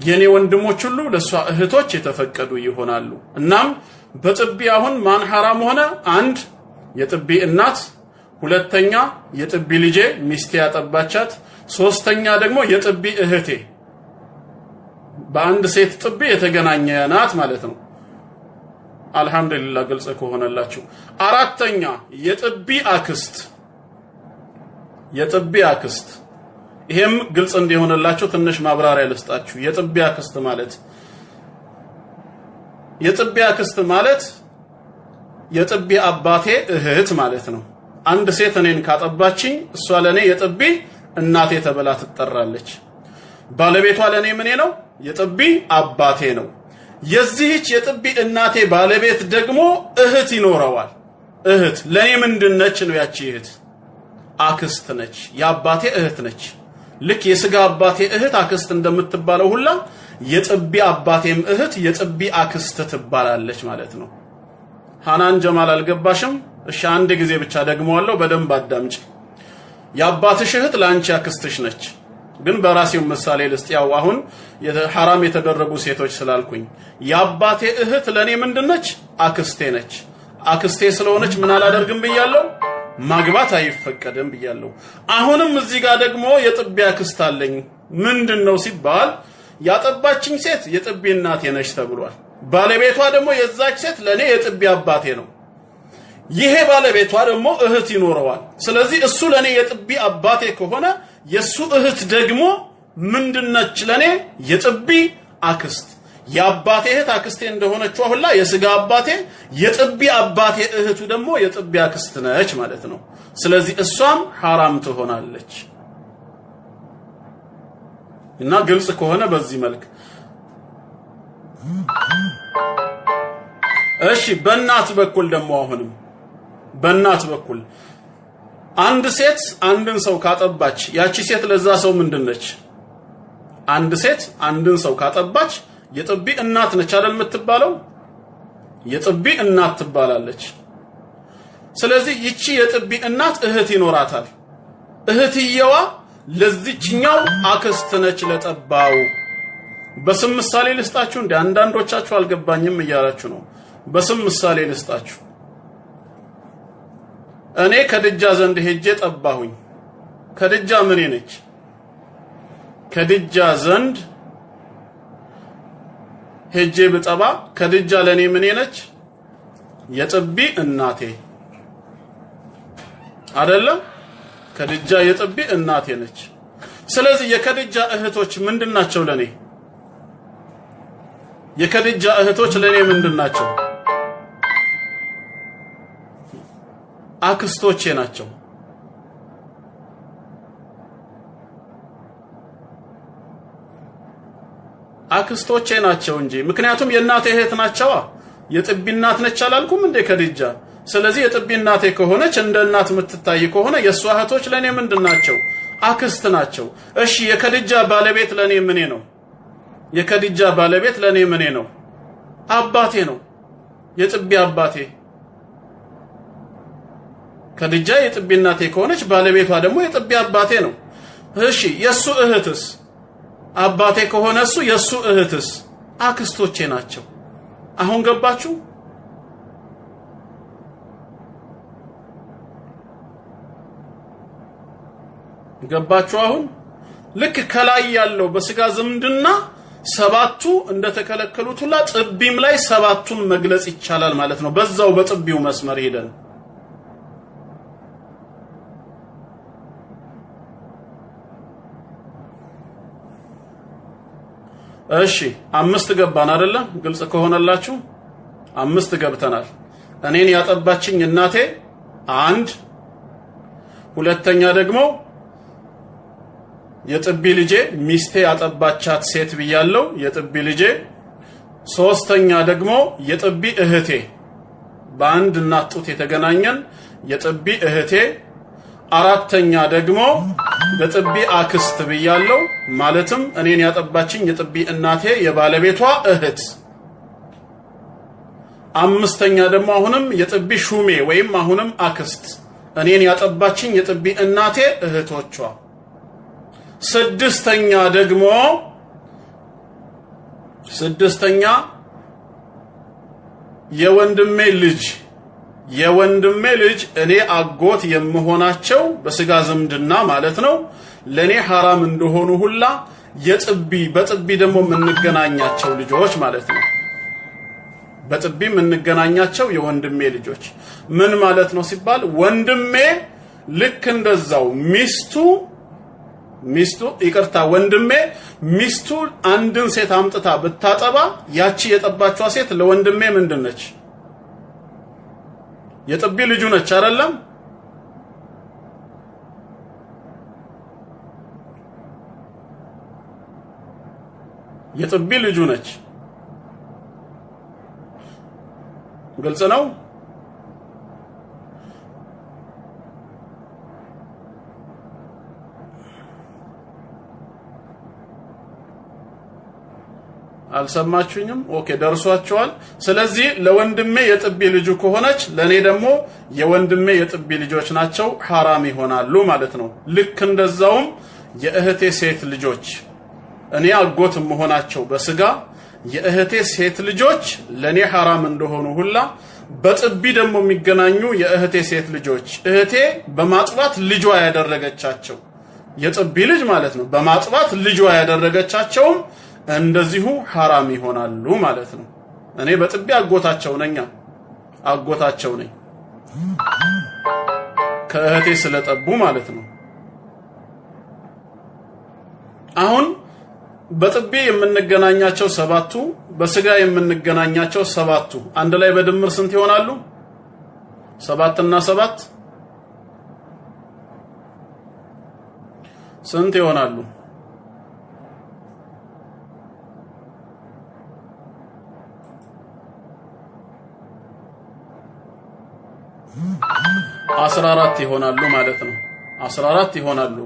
የኔ ወንድሞች ሁሉ ለሷ እህቶች የተፈቀዱ ይሆናሉ። እናም በጥቢ አሁን ማን حرام ሆነ? አንድ የጥቢ እናት፣ ሁለተኛ የጥቢ ልጄ ሚስቴ ያጠባቻት፣ ሶስተኛ ደግሞ የጥቢ እህቴ በአንድ ሴት ጥቢ የተገናኘ ናት ማለት ነው። አልহামዱሊላህ ግልጽ ከሆነላችሁ። አራተኛ የጥቢ አክስት፣ የጥቢ አክስት ይሄም ግልጽ እንዲሆነላችሁ ትንሽ ማብራሪያ ልስጣችሁ። የጥቢ አክስት ማለት የጥቢ አባቴ እህት ማለት ነው። አንድ ሴት እኔን ካጠባችኝ እሷ ለኔ የጥቢ እናቴ ተብላ ትጠራለች። ባለቤቷ ለኔ ምኔ ነው? የጥቢ አባቴ ነው። የዚህች የጥቢ እናቴ ባለቤት ደግሞ እህት ይኖረዋል። እህት ለኔ ምንድነች ነው? ያቺ እህት አክስት ነች፣ የአባቴ እህት ነች። ልክ የስጋ አባቴ እህት አክስት እንደምትባለው ሁላ የጥቢ አባቴም እህት የጥቢ አክስት ትባላለች ማለት ነው። ሃናን ጀማል አልገባሽም? እሺ አንድ ጊዜ ብቻ ደግመዋለሁ፣ በደንብ አዳምጪ። የአባትሽ እህት ላንቺ አክስትሽ ነች። ግን በራሴው ምሳሌ ልስጥ። ያው አሁን حرام የተደረጉ ሴቶች ስላልኩኝ የአባቴ እህት ለኔ ምንድነች? አክስቴ ነች። አክስቴ ስለሆነች ምን አላደርግም ብያለሁ? ማግባት አይፈቀድም ብያለሁ። አሁንም እዚህ ጋር ደግሞ የጥቢ አክስት አለኝ። ምንድነው ሲባል ያጠባችኝ ሴት የጥቢ እናቴ ነች ተብሏል። ባለቤቷ ደግሞ የዛች ሴት ለኔ የጥቢ አባቴ ነው። ይሄ ባለቤቷ ደግሞ እህት ይኖረዋል። ስለዚህ እሱ ለኔ የጥቢ አባቴ ከሆነ የሱ እህት ደግሞ ምንድነች? ለኔ የጥቢ አክስት። የአባቴ እህት አክስቴ እንደሆነች ሁላ የስጋ አባቴ የጥቢ አባቴ እህቱ ደግሞ የጥቢ አክስት ነች ማለት ነው። ስለዚህ እሷም حرام ትሆናለች። እና ግልጽ ከሆነ በዚህ መልክ እሺ። በእናት በኩል ደግሞ አሁንም በእናት በኩል አንድ ሴት አንድን ሰው ካጠባች ያቺ ሴት ለዛ ሰው ምንድነች? አንድ ሴት አንድን ሰው ካጠባች የጥቢ እናት ነች አይደል የምትባለው? የጥቢ እናት ትባላለች። ስለዚህ ይቺ የጥቢ እናት እህት ይኖራታል። እህትየዋ ለዚህኛው አክስት ነች ለጠባው። በስም ምሳሌ ልስጣችሁ። እንደ አንዳንዶቻችሁ አልገባኝም እያላችሁ ነው። በስም ምሳሌ ልስጣችሁ። እኔ ከድጃ ዘንድ ሄጄ ጠባሁኝ። ከድጃ ምን ነች? ከድጃ ዘንድ ሄጄ ብጠባ ከድጃ ለኔ ምን ነች? የጥቢ እናቴ አይደለም? ከድጃ የጥቢ እናቴ ነች። ስለዚህ የከድጃ እህቶች ምንድናቸው ለኔ? የከድጃ እህቶች ለኔ ምንድናቸው? አክስቶቼ ናቸው። አክስቶቼ ናቸው እንጂ ምክንያቱም የእናቴ እህት ናቸው። የጥቢ እናት ነች አላልኩም እንደ ከድጃ። ስለዚህ የጥቢ እናቴ ከሆነች እንደ እናት የምትታይ ከሆነ የሷ እህቶች ለኔ ምንድናቸው? አክስት ናቸው። እሺ የከድጃ ባለቤት ለኔ ምኔ ነው? የከድጃ ባለቤት ለኔ ምኔ ነው? አባቴ ነው፣ የጥቢ አባቴ። ከድጃ የጥቢ እናቴ ከሆነች ባለቤቷ ደግሞ የጥቢ አባቴ ነው። እሺ የሱ እህትስ? አባቴ ከሆነ እሱ የሱ እህትስ አክስቶቼ ናቸው። አሁን ገባችሁ? ገባችሁ? አሁን ልክ ከላይ ያለው በስጋ ዝምድና ሰባቱ እንደተከለከሉት ሁላ ጥቢም ላይ ሰባቱን መግለጽ ይቻላል ማለት ነው። በዛው በጥቢው መስመር ሄደን እሺ 5 ገባን አይደለ? ግልጽ ከሆነላችሁ 5 ገብተናል። እኔን ያጠባችኝ እናቴ 1፣ ሁለተኛ ደግሞ የጥቢ ልጄ ሚስቴ ያጠባቻት ሴት ብያለሁ፣ የጥቢ ልጄ። ሶስተኛ ደግሞ የጥቢ እህቴ በአንድ እናት ጡት የተገናኘን የጥቢ እህቴ። አራተኛ ደግሞ የጥቢ አክስት ብያለሁ፣ ማለትም እኔን ያጠባችኝ የጥቢ እናቴ የባለቤቷ እህት። አምስተኛ ደግሞ አሁንም የጥቢ ሹሜ ወይም አሁንም አክስት እኔን ያጠባችኝ የጥቢ እናቴ እህቶቿ። ስድስተኛ ደግሞ የወንድሜ ልጅ እኔ አጎት የምሆናቸው በስጋ ዝምድና ማለት ነው ለኔ حرام እንደሆኑ ሁላ በጥቢ ደግሞ የምንገናኛቸው ልጆች ማለት ነው። በጥቢ የምንገናኛቸው የወንድሜ ልጆች ምን ማለት ነው ሲባል ወንድሜ ልክ እንደዛው ወንድሜ ሚስቱ አንድን ሴት አምጥታ ብታጠባ ያቺ የጠባችዋ ሴት ለወንድሜ ምንድነች? የጥቢ ልጁ ነች አይደለም? የጥቢ ልጁ ነች። ግልጽ ነው? አልሰማችሁኝም? ኦኬ ደርሷቸዋል። ስለዚህ ለወንድሜ የጥቢ ልጁ ከሆነች ለኔ ደግሞ የወንድሜ የጥቢ ልጆች ናቸው حرام ይሆናሉ ማለት ነው። ልክ እንደዛውም የእህቴ ሴት ልጆች እኔ አጎት መሆናቸው በስጋ የእህቴ ሴት ልጆች ለኔ حرام እንደሆኑ ሁላ በጥቢ ደግሞ የሚገናኙ የእህቴ ሴት ልጆች እህቴ በማጥባት ልጇ ያደረገቻቸው የጥቢ ልጅ ማለት ነው በማጥባት ልጇ ያደረገቻቸው እንደዚሁ حرام ይሆናሉ ማለት ነው። እኔ በጥቢ አጎታቸው ነኝ ከእህቴ ስለጠቡ ማለት ነው። አሁን በጥቢ የምንገናኛቸው 7ቱ በስጋ የምንገናኛቸው 7ቱ አንድ ላይ በድምር ስንት ይሆናሉ? 7 እና 7 ስንት ይሆናሉ? 14 ይሆናሉ ማለት ነው። 14 ይሆናሉ።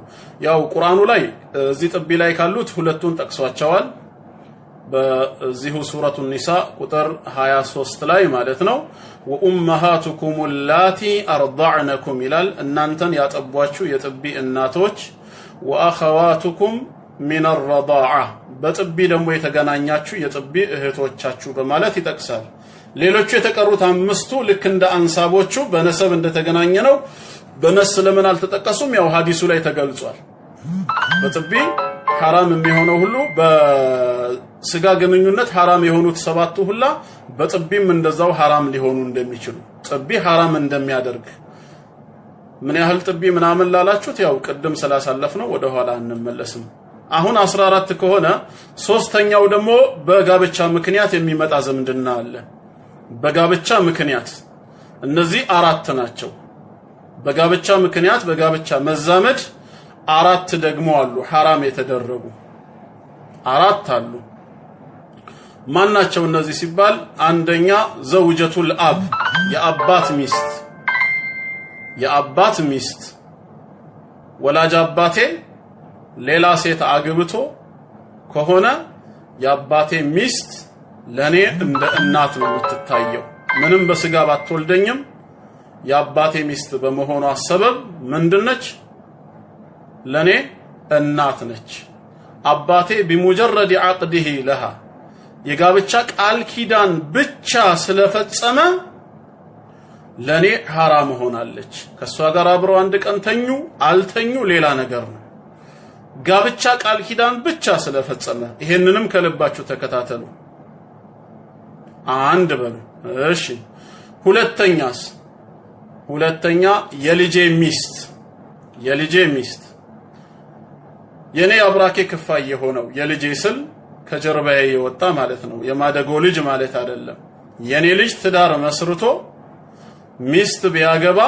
ያው ቁርአኑ ላይ እዚህ ጥቢ ላይ ካሉት ሁለቱን ጠቅሷቸዋል። በዚሁ ሱረቱ ኒሳ ቁጥር 23 ላይ ማለት ነው ወኡመሃቱኩም ላቲ አርضعنكم ይላል። እናንተን ያጠቧችሁ የጥቢ እናቶች ወአኸዋቱኩም ሚን الرضاعة በጥቢ ደግሞ የተገናኛችሁ የጥቢ እህቶቻችሁ በማለት ይጠቅሳል። ሌሎቹ የተቀሩት 5ቱ ልክ እንደ አንሳቦቹ በነሰብ እንደተገናኘ ነው። በነስ ለምን አልተጠቀሱም? ያው ሐዲሱ ላይ ተገልጿል። በጥቢ حرام የሚሆነው ሁሉ በስጋ ግንኙነት حرام የሆኑት 7ቱ ሁላ በጥቢም እንደዛው حرام ሊሆኑ እንደሚችሉ ጥቢ حرام እንደሚያደርግ ምን ያህል ጥቢ ምናምን ላላችሁት ያው ቅድም ስላሳለፍነው ወደ ኋላ እንመለስም። አሁን 14 ከሆነ ሶስተኛው ደግሞ በጋብቻ ምክንያት የሚመጣ ዝምድና አለ። በጋብቻ ምክንያት እነዚህ 4 ናቸው። በጋብቻ ምክንያት በጋብቻ መዛመድ 4 ደግሞ አሉ حرام የተደረጉ 4 አሉ። ማናቸው እነዚህ ሲባል አንደኛ ዘውጀቱል አብ የአባት ሚስት ወላጅ አባቴ ሌላ ሴት አግብቶ ከሆነ የአባቴ ሚስት ለኔ እንደ እናት ነው የምትታየው። ምንም በስጋ ባትወልደኝም የአባቴ ሚስት በመሆኗ ሰበብ ምንድነች? ለኔ እናት ነች። አባቴ بمجرد عقده لها የጋብቻ ቃል ኪዳን ብቻ ስለፈጸመ ለኔ حرام ሆናለች። ከሷ ጋር አብረው አንድ ቀን ተኙ አልተኙ ሌላ ነገር ነው። ጋብቻ ቃል ኪዳን ብቻ ስለፈጸመ ይሄንንም ከልባችሁ ተከታተሉ። አንድ በሉ እሺ። ሁለተኛ የልጄ ሚስት የኔ አብራኬ ክፋይ የሆነው የልጄ ስል ከጀርባዬ የወጣ ማለት ነው የማደጎ ልጅ ማለት አይደለም የኔ ልጅ ትዳር መስርቶ ሚስት ቢያገባ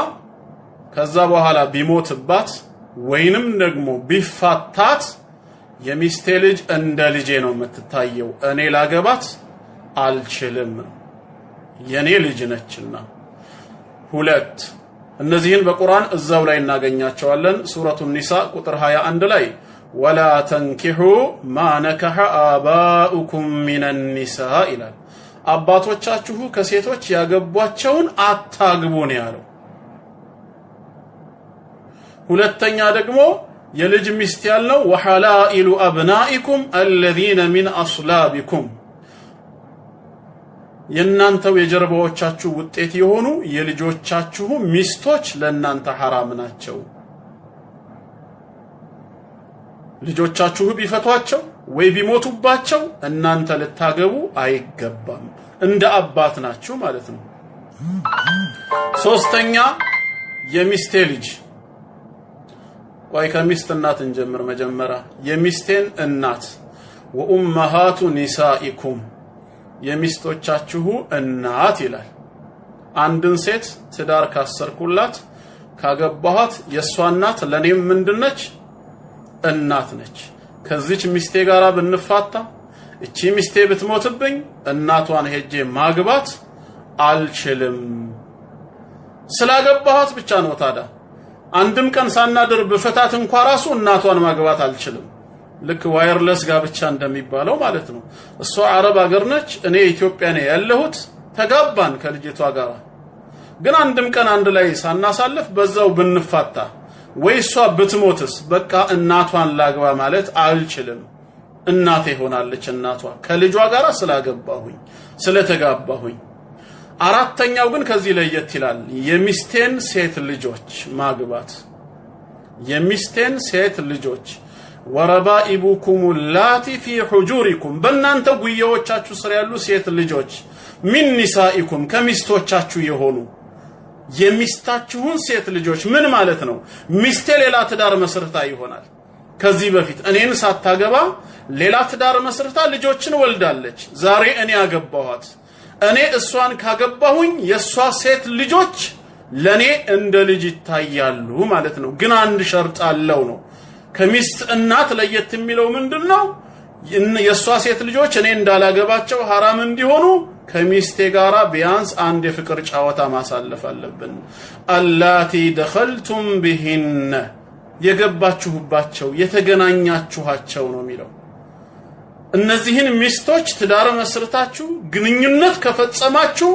ከዛ በኋላ ቢሞትባት ወይንም ደግሞ ቢፋታት የሚስቴ ልጅ እንደ ልጄ ነው የምትታየው እኔ ላገባት አልችልም የኔ ልጅ ነችና ሁለት እነዚህን በቁርአን እዛው ላይ እናገኛቸዋለን ሱረቱ ኒሳ ቁጥር 21 ላይ ولا تنكحوا ما نكح آباؤكم من النساء ይላል አባቶቻችሁ ከሴቶች ያገቧቸውን አታግቡ ነው ያለው ሁለተኛ ደግሞ የልጅ ሚስት ያለው وحلائل أبنائكم الذين من أصلابكم የናንተው የጀርባዎቻችሁ ውጤት የሆኑ የልጆቻችሁ ሚስቶች ለናንተ حرام ናቸው ልጆቻችሁ ቢፈቷቸው ወይ ቢሞቱባቸው እናንተ ልታገቡ አይገባም እንደ አባት ናችሁ ማለት ነው ሶስተኛ የሚስቴ ልጅ ወይ ከሚስት እናት እንጀምር መጀመሪያ የሚስቴን እናት ወኡመሃቱ ኒሳኢኩም የሚስቶቻችሁ እናት ይላል አንድን ሴት ትዳር ካሰርኩላት ካገባኋት የሷ እናት ለኔም ምንድነች እናት ነች ከዚች ሚስቴ ጋራ ብንፋታ እቺ ሚስቴ ብትሞትብኝ እናቷን ሄጄ ማግባት አልችልም ስላገባኋት ብቻ ነው ታዲያ አንድም ቀን ሳናድር በፈታት እንኳን ራሱ እናቷን ማግባት አልችልም ልክ ዋየርለስ ጋብቻ እንደሚባለው ማለት ነው እሷ አረብ ሀገር ነች እኔ ኢትዮጵያ ነኝ ያለሁት ተጋባን ከልጅቷ ጋር ግን አንድም ቀን አንድ ላይ ሳናሳልፍ በዛው ብንፋታ ወይ እሷ ብትሞትስ በቃ እናቷን ላግባ ማለት አልችልም እናቴ ሆናለች እናቷ ከልጇ ጋር ስላገባሁኝ ስለተጋባሁኝ አራተኛው ግን ከዚህ ለየት ይላል የሚስቴን ሴት ልጆች ማግባት የሚስቴን ሴት ልጆች ወረባኢቡኩም ላቲ ፊ ሁጁሪኩም በእናንተ ጉያዎቻችሁ ስር ያሉ ሴት ልጆች ሚን ኒሳኢኩም ከሚስቶቻችሁ የሆኑ የሚስታችሁን ሴት ልጆች ምን ማለት ነው ሚስቴ ሌላ ትዳር መስርታ ይሆናል ከዚህ በፊት እኔን ሳታገባ ሌላ ትዳር መስርታ ልጆችን ወልዳለች ዛሬ እኔ አገባኋት እኔ እሷን ካገባሁኝ የሷ ሴት ልጆች ለኔ እንደ ልጅ ይታያሉ ማለት ነው ግን አንድ ሸርጥ አለው ነው ከሚስት እናት ለየት የሚለው ምንድነው የሷ ሴት ልጆች እኔ እንዳላገባቸው حرام እንዲሆኑ ከሚስቴ ጋራ ቢያንስ አንድ የፍቅር ጫወታ ማሳለፍ አለብን አላቲ دخلتم بهن የገባችሁባቸው የተገናኛችኋቸው ነው የሚለው እነዚህን ሚስቶች ትዳር መስርታችሁ ግንኙነት ከፈጸማችሁ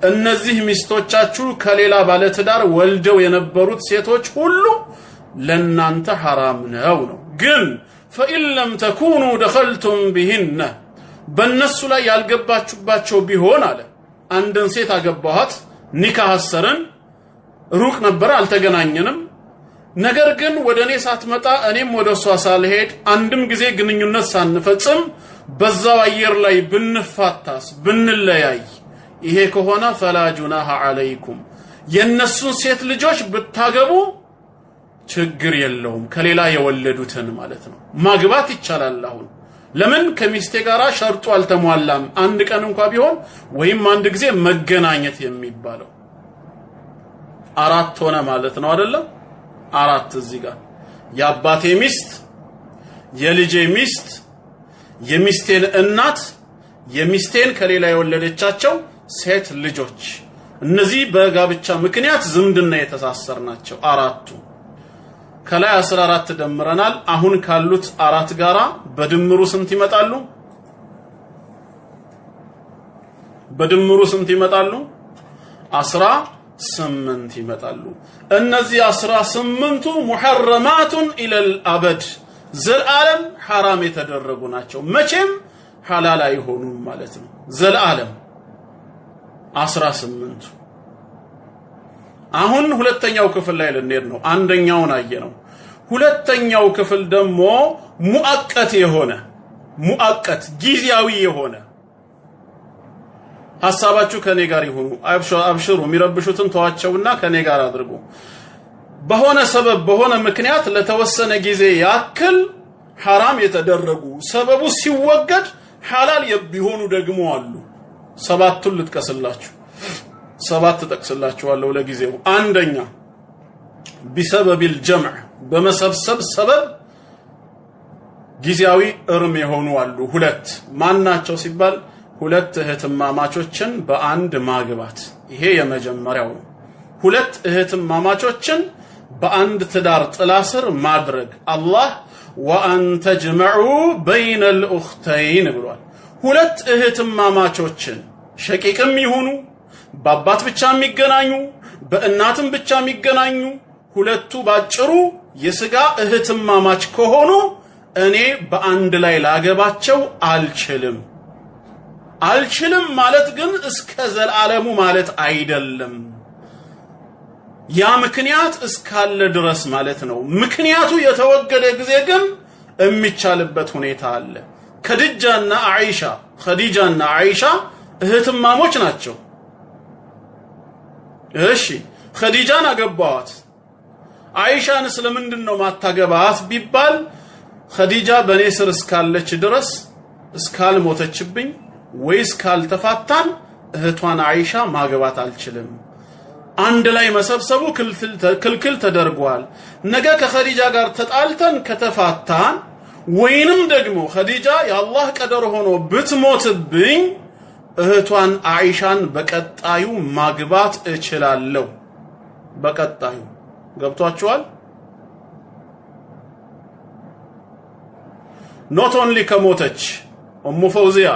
እነዚህ ሚስቶቻችሁ ከሌላ ባለ ትዳር ወልደው የነበሩት ሴቶች ሁሉ ለናንተ حرام ነው ግን فإن لم تكونوا دخلتم بهن በእነሱ ላይ ያልገባችሁባቸው ቢሆን አለ አንድን ሴት አገባኋት ኒካህ አሰረን ሩቅ ነበር አልተገናኘንም ነገር ግን ወደኔ ሳትመጣ እኔም ወደሷ ሳልሄድ አንድም ጊዜ ግንኙነት ሳንፈጽም በዛው አየር ላይ ብንፋታስ ብንለያይ ይሄ ከሆነ فلا جناح عليكم የነሱን ሴት ልጆች ብታገቡ ችግር የለውም ከሌላ የወለዱትን ማለት ነው ማግባት ይቻላል አሁን ለምን ከሚስቴ ጋራ ሸርጡ አልተሟላም አንድ ቀን እንኳን ቢሆን ወይም አንድ ጊዜ መገናኘት የሚባለው አራት ሆነ ማለት ነው አይደለ አራት እዚህ ጋር የአባቴ ሚስት የልጄ ሚስት የሚስቴን እናት የሚስቴን ከሌላ የወለደቻቸው ሴት ልጆች እነዚህ በጋብቻ ምክንያት ዝምድና የተሳሰርናቸው አራቱ ከላይ 14 ደምረናል አሁን ካሉት አራት ጋራ በድምሩ ስንት ይመጣሉ በድምሩ ስንት ይመጣሉ 18 ይመጣሉ እነዚህ 18ቱ ሙሐረማቱን ኢለል አበድ ዘልዓለም حرام የተደረጉ ናቸው መቼም ሐላል አይሆኑም ማለት ነው ዘልዓለም 18 አሁን ሁለተኛው ክፍል ላይ ልንሄድ ነው አንደኛውን አየነው ሁለተኛው ክፍል ደግሞ ሙአቀት የሆነ ሙአቀት ጊዜያዊ የሆነ ሐሳባችሁ ከኔ ጋር ይሁኑ አብሽሩ የሚረብሹትን ተዋቸውና ከኔ ጋር አድርጉ በሆነ ሰበብ በሆነ ምክንያት ለተወሰነ ጊዜ ያክል ሐራም የተደረጉ ሰበቡ ሲወገድ ሐላል የሚሆኑ ደግሞ አሉ። ሰባቱን ልጥቀስላችሁ። ሰባት ተጠቅስላችኋለሁ ለጊዜው። አንደኛ ቢሰበቢል ጀምዕ በመሰብሰብ ሰበብ ጊዜያዊ እርም የሆኑ አሉ። ሁለት ማናቸው ሲባል ሁለት እህትማማቾችን በአንድ ማግባት፣ ይሄ የመጀመሪያው ነው። ሁለት እህትማማቾችን በአንድ ትዳር ጥላ ስር ማድረግ አላህ ወአን ተጅመዑ በይነል ኡኽተይን ብሏል። ሁለት እህትማማቾችን ሸቂቅም ይሁኑ በአባት ብቻ የሚገናኙ በእናትም ብቻ የሚገናኙ ሁለቱ ባጭሩ የሥጋ እህትማማች ከሆኑ እኔ በአንድ ላይ ላገባቸው አልችልም ማለት ግን እስከ ዘላለሙ ማለት አይደለም። ያ ምክንያት እስካለ ድረስ ማለት ነው። ምክንያቱ የተወገደ ጊዜ ግን የሚቻልበት ሁኔታ አለ። ኸዲጃና አይሻ እህትማሞች ናቸው። እሺ ኸዲጃን አገባዋት። አይሻን ስለምንድን ነው ማታገባት ቢባል ኸዲጃ በኔ ስር እስካለች ድረስ እስካልሞተችብኝ ወይስ ካልተፋታን እህቷን አይሻ ማግባት አልችልም። አንድ ላይ መሰብሰቡ ክልክል ተደርጓል። ነገ ከኸዲጃ ጋር ተጣልተን ከተፋታን ወይንም ደግሞ ኸዲጃ የአላህ ቀደር ሆኖ ብትሞትብኝ እህቷን አይሻን በቀጣዩ ማግባት እችላለሁ። በቀጣዩ ገብቷችኋል? ኖት ኦንሊ ከሞተች ኡሙ ፈውዚያ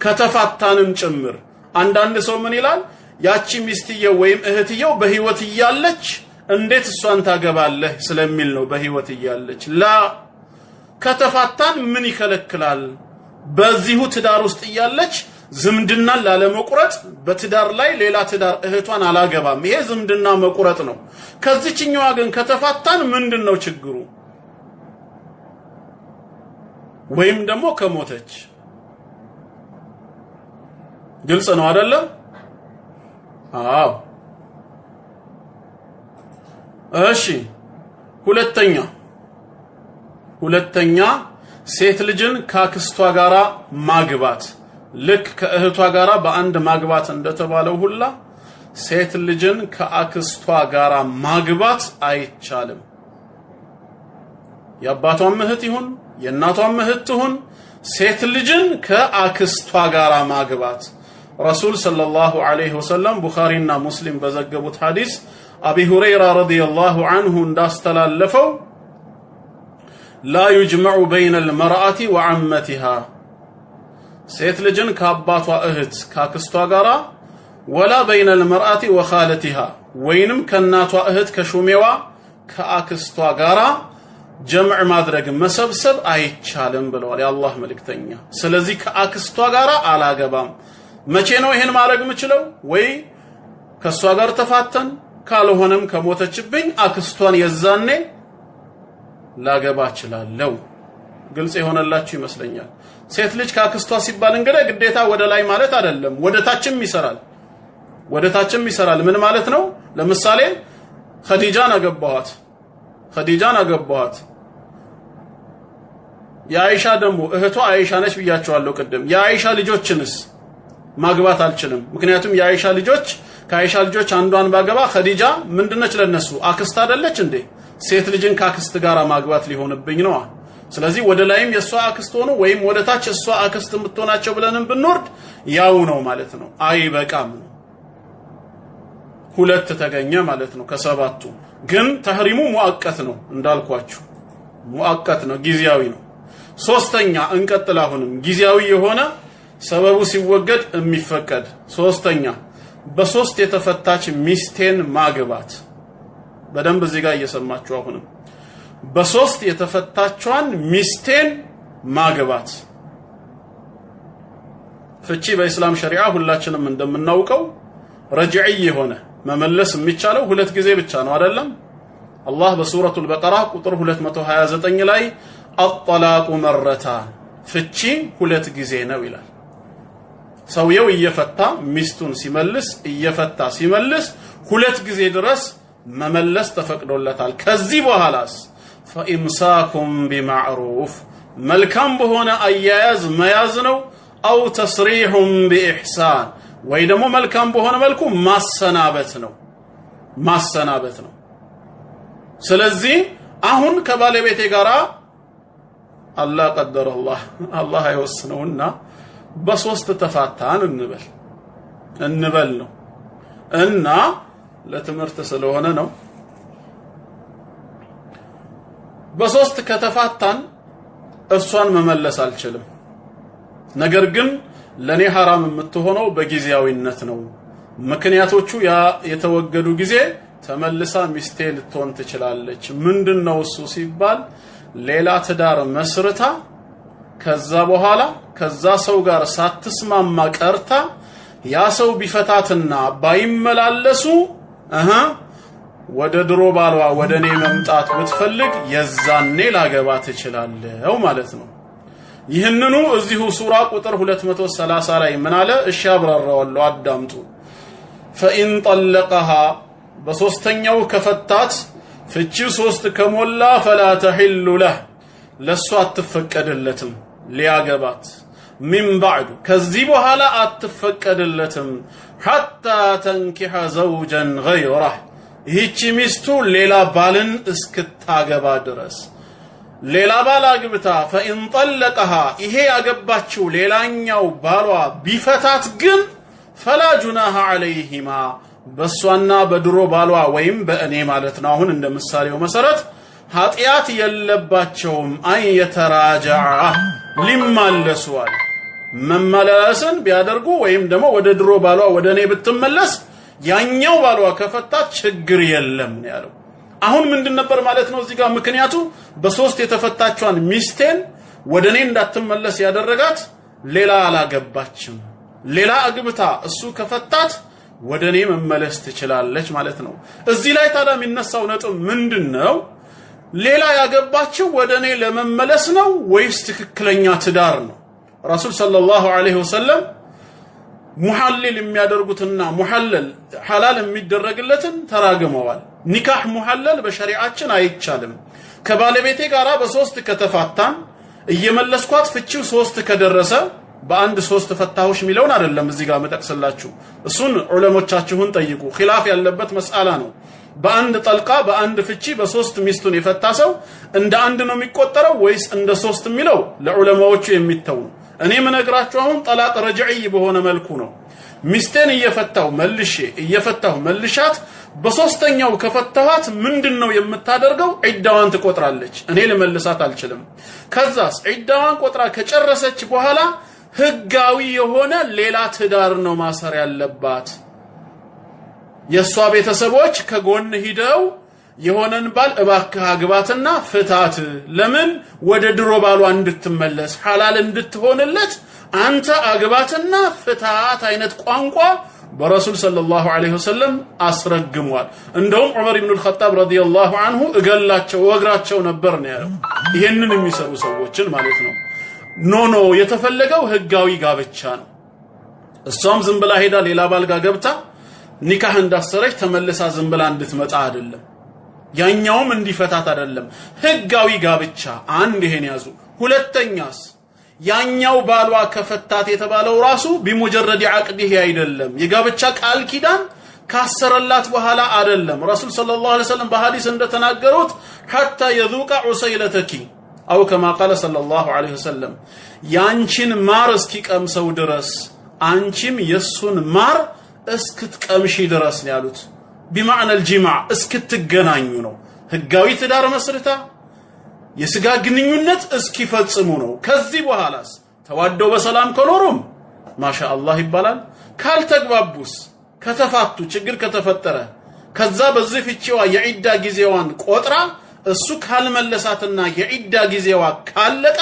ከተፋታንም ጭምር። አንዳንድ ሰው ምን ይላል? ያቺ ሚስትየው ወይም እህትየው በህይወት እያለች እንዴት እሷን ታገባለህ ስለሚል ነው። በህይወት እያለች ከተፋታን ምን ይከለክላል? በዚሁ ትዳር ውስጥ እያለች ዝምድናን ላለመቁረጥ በትዳር ላይ ሌላ ትዳር እህቷን አላገባም። ይሄ ዝምድና መቁረጥ ነው። ከዚህኛዋ ግን ከተፋታን ምንድነው ችግሩ? ወይም ደግሞ ከሞተች ግልጽ ነው አይደለ? አዎ። እሺ ሁለተኛ ሴት ልጅን ከአክስቷ ጋራ ማግባት፣ ልክ ከእህቷ ጋራ በአንድ ማግባት እንደተባለው ሁላ ሴት ልጅን ከአክስቷ ጋራ ማግባት አይቻልም። የአባቷም እህት ይሁን የእናቷም እህት ትሁን ሴት ልጅን ከአክስቷ ጋራ ማግባት ረሱል ሰለላሁ ዐለይሂ ወሰለም ቡኻሪና ሙስሊም በዘገቡት ሐዲስ አቢ ሁረይራ ረዲየላሁ ዐንሁ እንዳስተላለፈው ላ ዩጅመዑ በይነል መርአቲ ወዐመቲሃ ሴት ልጅን ከአባቷ እህት ከአክስቷ ጋራ ወላ በይነል መርአቲ ወኻለቲሃ ወይንም ከእናቷ እህት ከሹሜዋ ከአክስቷ ጋራ ጀምዕ ማድረግ መሰብሰብ አይቻልም ብለዋል የአላህ መልእክተኛ። ስለዚህ ከአክስቷ ጋራ አላገባም። መቼ ነው ይሄን ማድረግ የምችለው? ወይ ከሷ ጋር ተፋተን ካልሆነም ከሞተችብኝ አክስቷን የዛኔ ላገባ እችላለሁ። ግልጽ የሆነላችሁ ይመስለኛል። ሴት ልጅ ከአክስቷ ሲባል እንግዲህ ግዴታ ወደ ላይ ማለት አይደለም፣ ወደ ታችም ይሰራል። ምን ማለት ነው? ለምሳሌ ኸዲጃን አገባኋት። የአይሻ ደግሞ እህቷ አይሻ ነች ብያቸዋለሁ ቅድም። የአይሻ ልጆችንስ ማግባት አልችልም። ምክንያቱም የአይሻ ልጆች ከአይሻ ልጆች አንዷን ባገባ ኸዲጃ ምንድነች ለነሱ? አክስት አይደለች እንዴ? ሴት ልጅን ከአክስት ጋር ማግባት ሊሆንብኝ ነው። ስለዚህ ወደ ላይም የሷ አክስት ሆኖ ወይም ወደ ታች እሷ አክስት የምትሆናቸው ብለንም ብንወርድ ያው ነው ማለት ነው። አይበቃም ነው። ሁለት ተገኘ ማለት ነው ከሰባቱ። ግን ተህሪሙ ሙአቀት ነው እንዳልኳችሁ፣ ሙአቀት ነው፣ ጊዜያዊ ነው። ሶስተኛ እንቀጥል። አሁንም ጊዜያዊ የሆነ ሰበቡ ሲወገድ የሚፈቀድ ሶስተኛ በሶስት የተፈታች ሚስቴን ማግባት። በደንብ እዚህ ጋር እየሰማችሁ አሁንም በሶስት የተፈታቿን ሚስቴን ማግባት። ፍቺ በእስላም ሸሪዓ ሁላችንም እንደምናውቀው ረጅዒ የሆነ መመለስ የሚቻለው ሁለት ጊዜ ብቻ ነው አይደለም? አላህ በሱረቱል በቀራ ቁጥር 229 ላይ አጠላቁ መረታን ፍቺ ሁለት ጊዜ ነው ይላል። ሰውየው እየፈታ ሚስቱን ሲመልስ ሁለት ጊዜ ድረስ መመለስ ተፈቅዶለታል። ከዚህ በኋላስ ፈኢምሳኩም ቢማዕሩፍ መልካም በሆነ አያያዝ መያዝ ነው። አው ተስሪሑም ቢኢሕሳን ወይ ደግሞ መልካም በሆነ መልኩ ማሰናበት ነው። ስለዚህ አሁን ከባለቤቴ ጋራ አላህ ቀደረ አላህ አይወስነውና በሶስት ተፋታን እንበል ነው እና ለትምህርት ስለሆነ ነው። በሶስት ከተፋታን እሷን መመለስ አልችልም። ነገር ግን ለኔ حرام የምትሆነው በጊዜያዊነት ነው። ምክንያቶቹ ያ የተወገዱ ጊዜ ተመልሳ ሚስቴ ልትሆን ትችላለች። ምንድነው እሱ ሲባል ሌላ ትዳር መስርታ ከዛ በኋላ ከዛ ሰው ጋር ሳትስማማ ቀርታ ያ ሰው ቢፈታትና ባይመላለሱ ወደ ድሮ ባሏ ወደኔ መምጣት ብትፈልግ የዛኔ ላገባ ትችላለህ ማለት ነው። ይህንኑ እዚሁ ሱራ ቁጥር 230 ላይ ምን አለ? እሺ አብራራዋለሁ አዳምጡ። فإن طلقها በሶስተኛው ከፈታት ፍቺው ሶስት ከሞላ فلا تحل له ለሷ አትፈቀድለትም ሊያገባት من بعد ከዚህ በኋላ አትፈቀድለትም حتى تنكح زوجا غيره ይህች ሚስቱ ሌላ ባልን እስክታገባ ድረስ ሌላ ባል አግብታ فإن طلقها ይሄ ያገባችው ሌላኛው ባሏ ቢፈታት ግን فلا جناح عليهما በሷና በድሮ ባሏ ወይም በእኔ ማለት ነው አሁን እንደ ምሳሌው መሰረት ኃጢያት የለባቸውም አይተራጃዓ ሊማለሱዋል መመላለስን ቢያደርጉ ወይም ደግሞ ወደ ድሮ ባሏ ወደ እኔ ብትመለስ ያኛው ባሏ ከፈታት ችግር የለም ነው ያለው። አሁን ምንድን ነበር ማለት ነው እዚህ ጋር ምክንያቱ በሶስት የተፈታቿን ሚስቴን ወደ እኔ እንዳትመለስ ያደረጋት ሌላ አላገባችም። ሌላ አግብታ እሱ ከፈታት ወደ እኔ መመለስ ትችላለች ማለት ነው። እዚህ ላይ ታዲያ የሚነሳው ነጥብ ምንድነው? ሌላ ያገባችው ወደ እኔ ለመመለስ ነው ወይስ ትክክለኛ ትዳር ነው? ረሱል ሰለላሁ ዐለይሂ ወሰለም ሙሐለል የሚያደርጉትና ሙሐለል ሐላል የሚደረግለትን ተራግመዋል። ኒካህ ሙሐለል በሸሪዓችን አይቻልም። ከባለቤቴ ጋራ በሶስት ከተፋታን እየመለስኳት ፍቺው ሶስት ከደረሰ በአንድ ሶስት ፈታሁሽ ሚለውን አይደለም እዚህ ጋር መጠቅስላችሁ። እሱን ዑለሞቻችሁን ጠይቁ። ኺላፍ ያለበት መስአላ ነው። በአንድ ጠልቃ በአንድ ፍቺ በሶስት ሚስቱን የፈታ ሰው እንደ አንድ ነው የሚቆጠረው ወይስ እንደ ሶስት ሚለው ለዑለማዎቹ የሚተው ነው። እኔ ምነግራችሁ አሁን ጠላቅ ረጅዒ በሆነ መልኩ ነው። ሚስቴን እየፈታሁ መልሻት በሶስተኛው ከፈታኋት ምንድነው የምታደርገው? ዒዳዋን ትቆጥራለች። እኔ ልመልሳት አልችልም። ከዛስ ዒዳዋን ቆጥራ ከጨረሰች በኋላ ህጋዊ የሆነ ሌላ ትዳር ነው ማሰር ያለባት። የሷ ቤተሰቦች ከጎን ሂደው የሆነን ባል እባክህ አግባትና ፍታት፣ ለምን ወደ ድሮ ባሏ እንድትመለስ ሐላል እንድትሆንለት አንተ አግባትና ፍታት አይነት ቋንቋ በረሱል ሰለላሁ ዐለይሂ ወሰለም አስረግሟል። እንደውም ዑመር ኢብኑ አልኸጣብ ረዲየላሁ ዐንሁ እገላቸው ወግራቸው ነበር ነው ያለው። ይሄንን የሚሰሩ ሰዎችን ማለት ነው። ኖ የተፈለገው ህጋዊ ጋብቻ ነው። እሷም ዝም ብላ ሄዳ ሌላ ባል ጋር ገብታ ኒካህ እንዳሰረች ተመልሳ ዝም ብላ እንድትመጣ አይደለም። ያኛውም እንዲፈታት አይደለም። ህጋዊ ጋብቻ አንድ ይሄን ያዙ። ሁለተኛስ ያኛው ባሏ ከፈታት የተባለው ራሱ ቢሙጀረድ ዐቅዲህ አይደለም። የጋብቻ ቃል ኪዳን ካሰረላት በኋላ አይደለም። ረሱል ሰለላሁ ዐለይሂ ወሰለም በሐዲስ እንደተናገሩት حتى يذوق عسيلتك أو كما قال صلى الله عليه وسلم ያንቺን ማር እስኪቀምሰው ድረስ አንቺም የሱን ማር እስክትቀምሺ ድረስ ነው ያሉት። بمعنى الجماع እስክትገናኙ ነው። ህጋዊ ትዳር መስርታ የስጋ ግንኙነት እስኪፈጽሙ ነው። ከዚህ በኋላስ ተዋደው በሰላም ከኖሩም ማሻአላህ ይባላል። ካልተግባቡስ ከተፋቱ ችግር ከተፈጠረ ከዛ በዚህ ፍቺዋ የዒዳ ጊዜዋን ቆጥራ እሱ ካልመለሳትና የዒዳ ጊዜዋ ካለቀ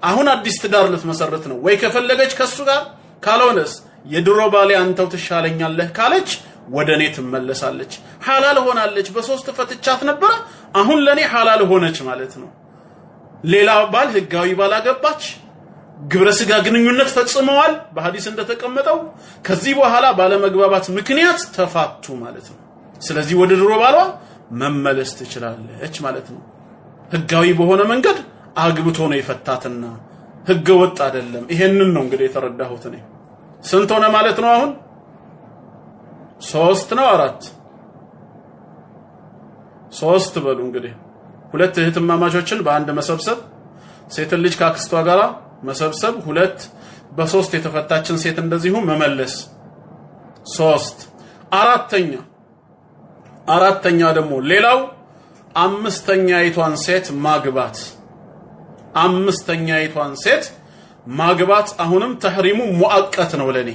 አሁን አዲስ ትዳር ልትመሰርት ነው ወይ ከፈለገች ከሱ ጋር፣ ካልሆነስ የድሮ ባሌ አንተው ትሻለኛለህ ካለች ወደኔ ትመለሳለች። ሐላል ሆናለች። በሶስት ፈትቻት ነበር አሁን ለኔ ሐላል ሆነች ማለት ነው። ሌላ ባል ህጋዊ ባል አገባች፣ ግብረ ስጋ ግንኙነት ፈጽመዋል በሐዲስ እንደተቀመጠው። ከዚህ በኋላ ባለመግባባት ምክንያት ተፋቱ ማለት ነው። ስለዚህ ወደ ድሮ ባሏ መመለስ ትችላለች ማለት ነው። ህጋዊ በሆነ መንገድ አግብቶ ነው የፈታትና ህገ ወጥ አይደለም። ይሄንን ነው እንግዲህ የተረዳሁት እኔ። ስንት ሆነ ማለት ነው አሁን? 3 ነው 4? 3 በሉ እንግዲህ። ሁለት እህትማማቾችን በአንድ መሰብሰብ፣ ሴት ልጅ ካክስቷ ጋር መሰብሰብ፣ ሁለት በ3 የተፈታችን ሴት እንደዚሁ መመለስ 3። አራተኛ ደግሞ ሌላው አምስተኛይቷን ሴት ማግባት። አምስተኛይቷን ሴት ማግባት አሁንም ተህሪሙ ሙአቀት ነው ለኔ፣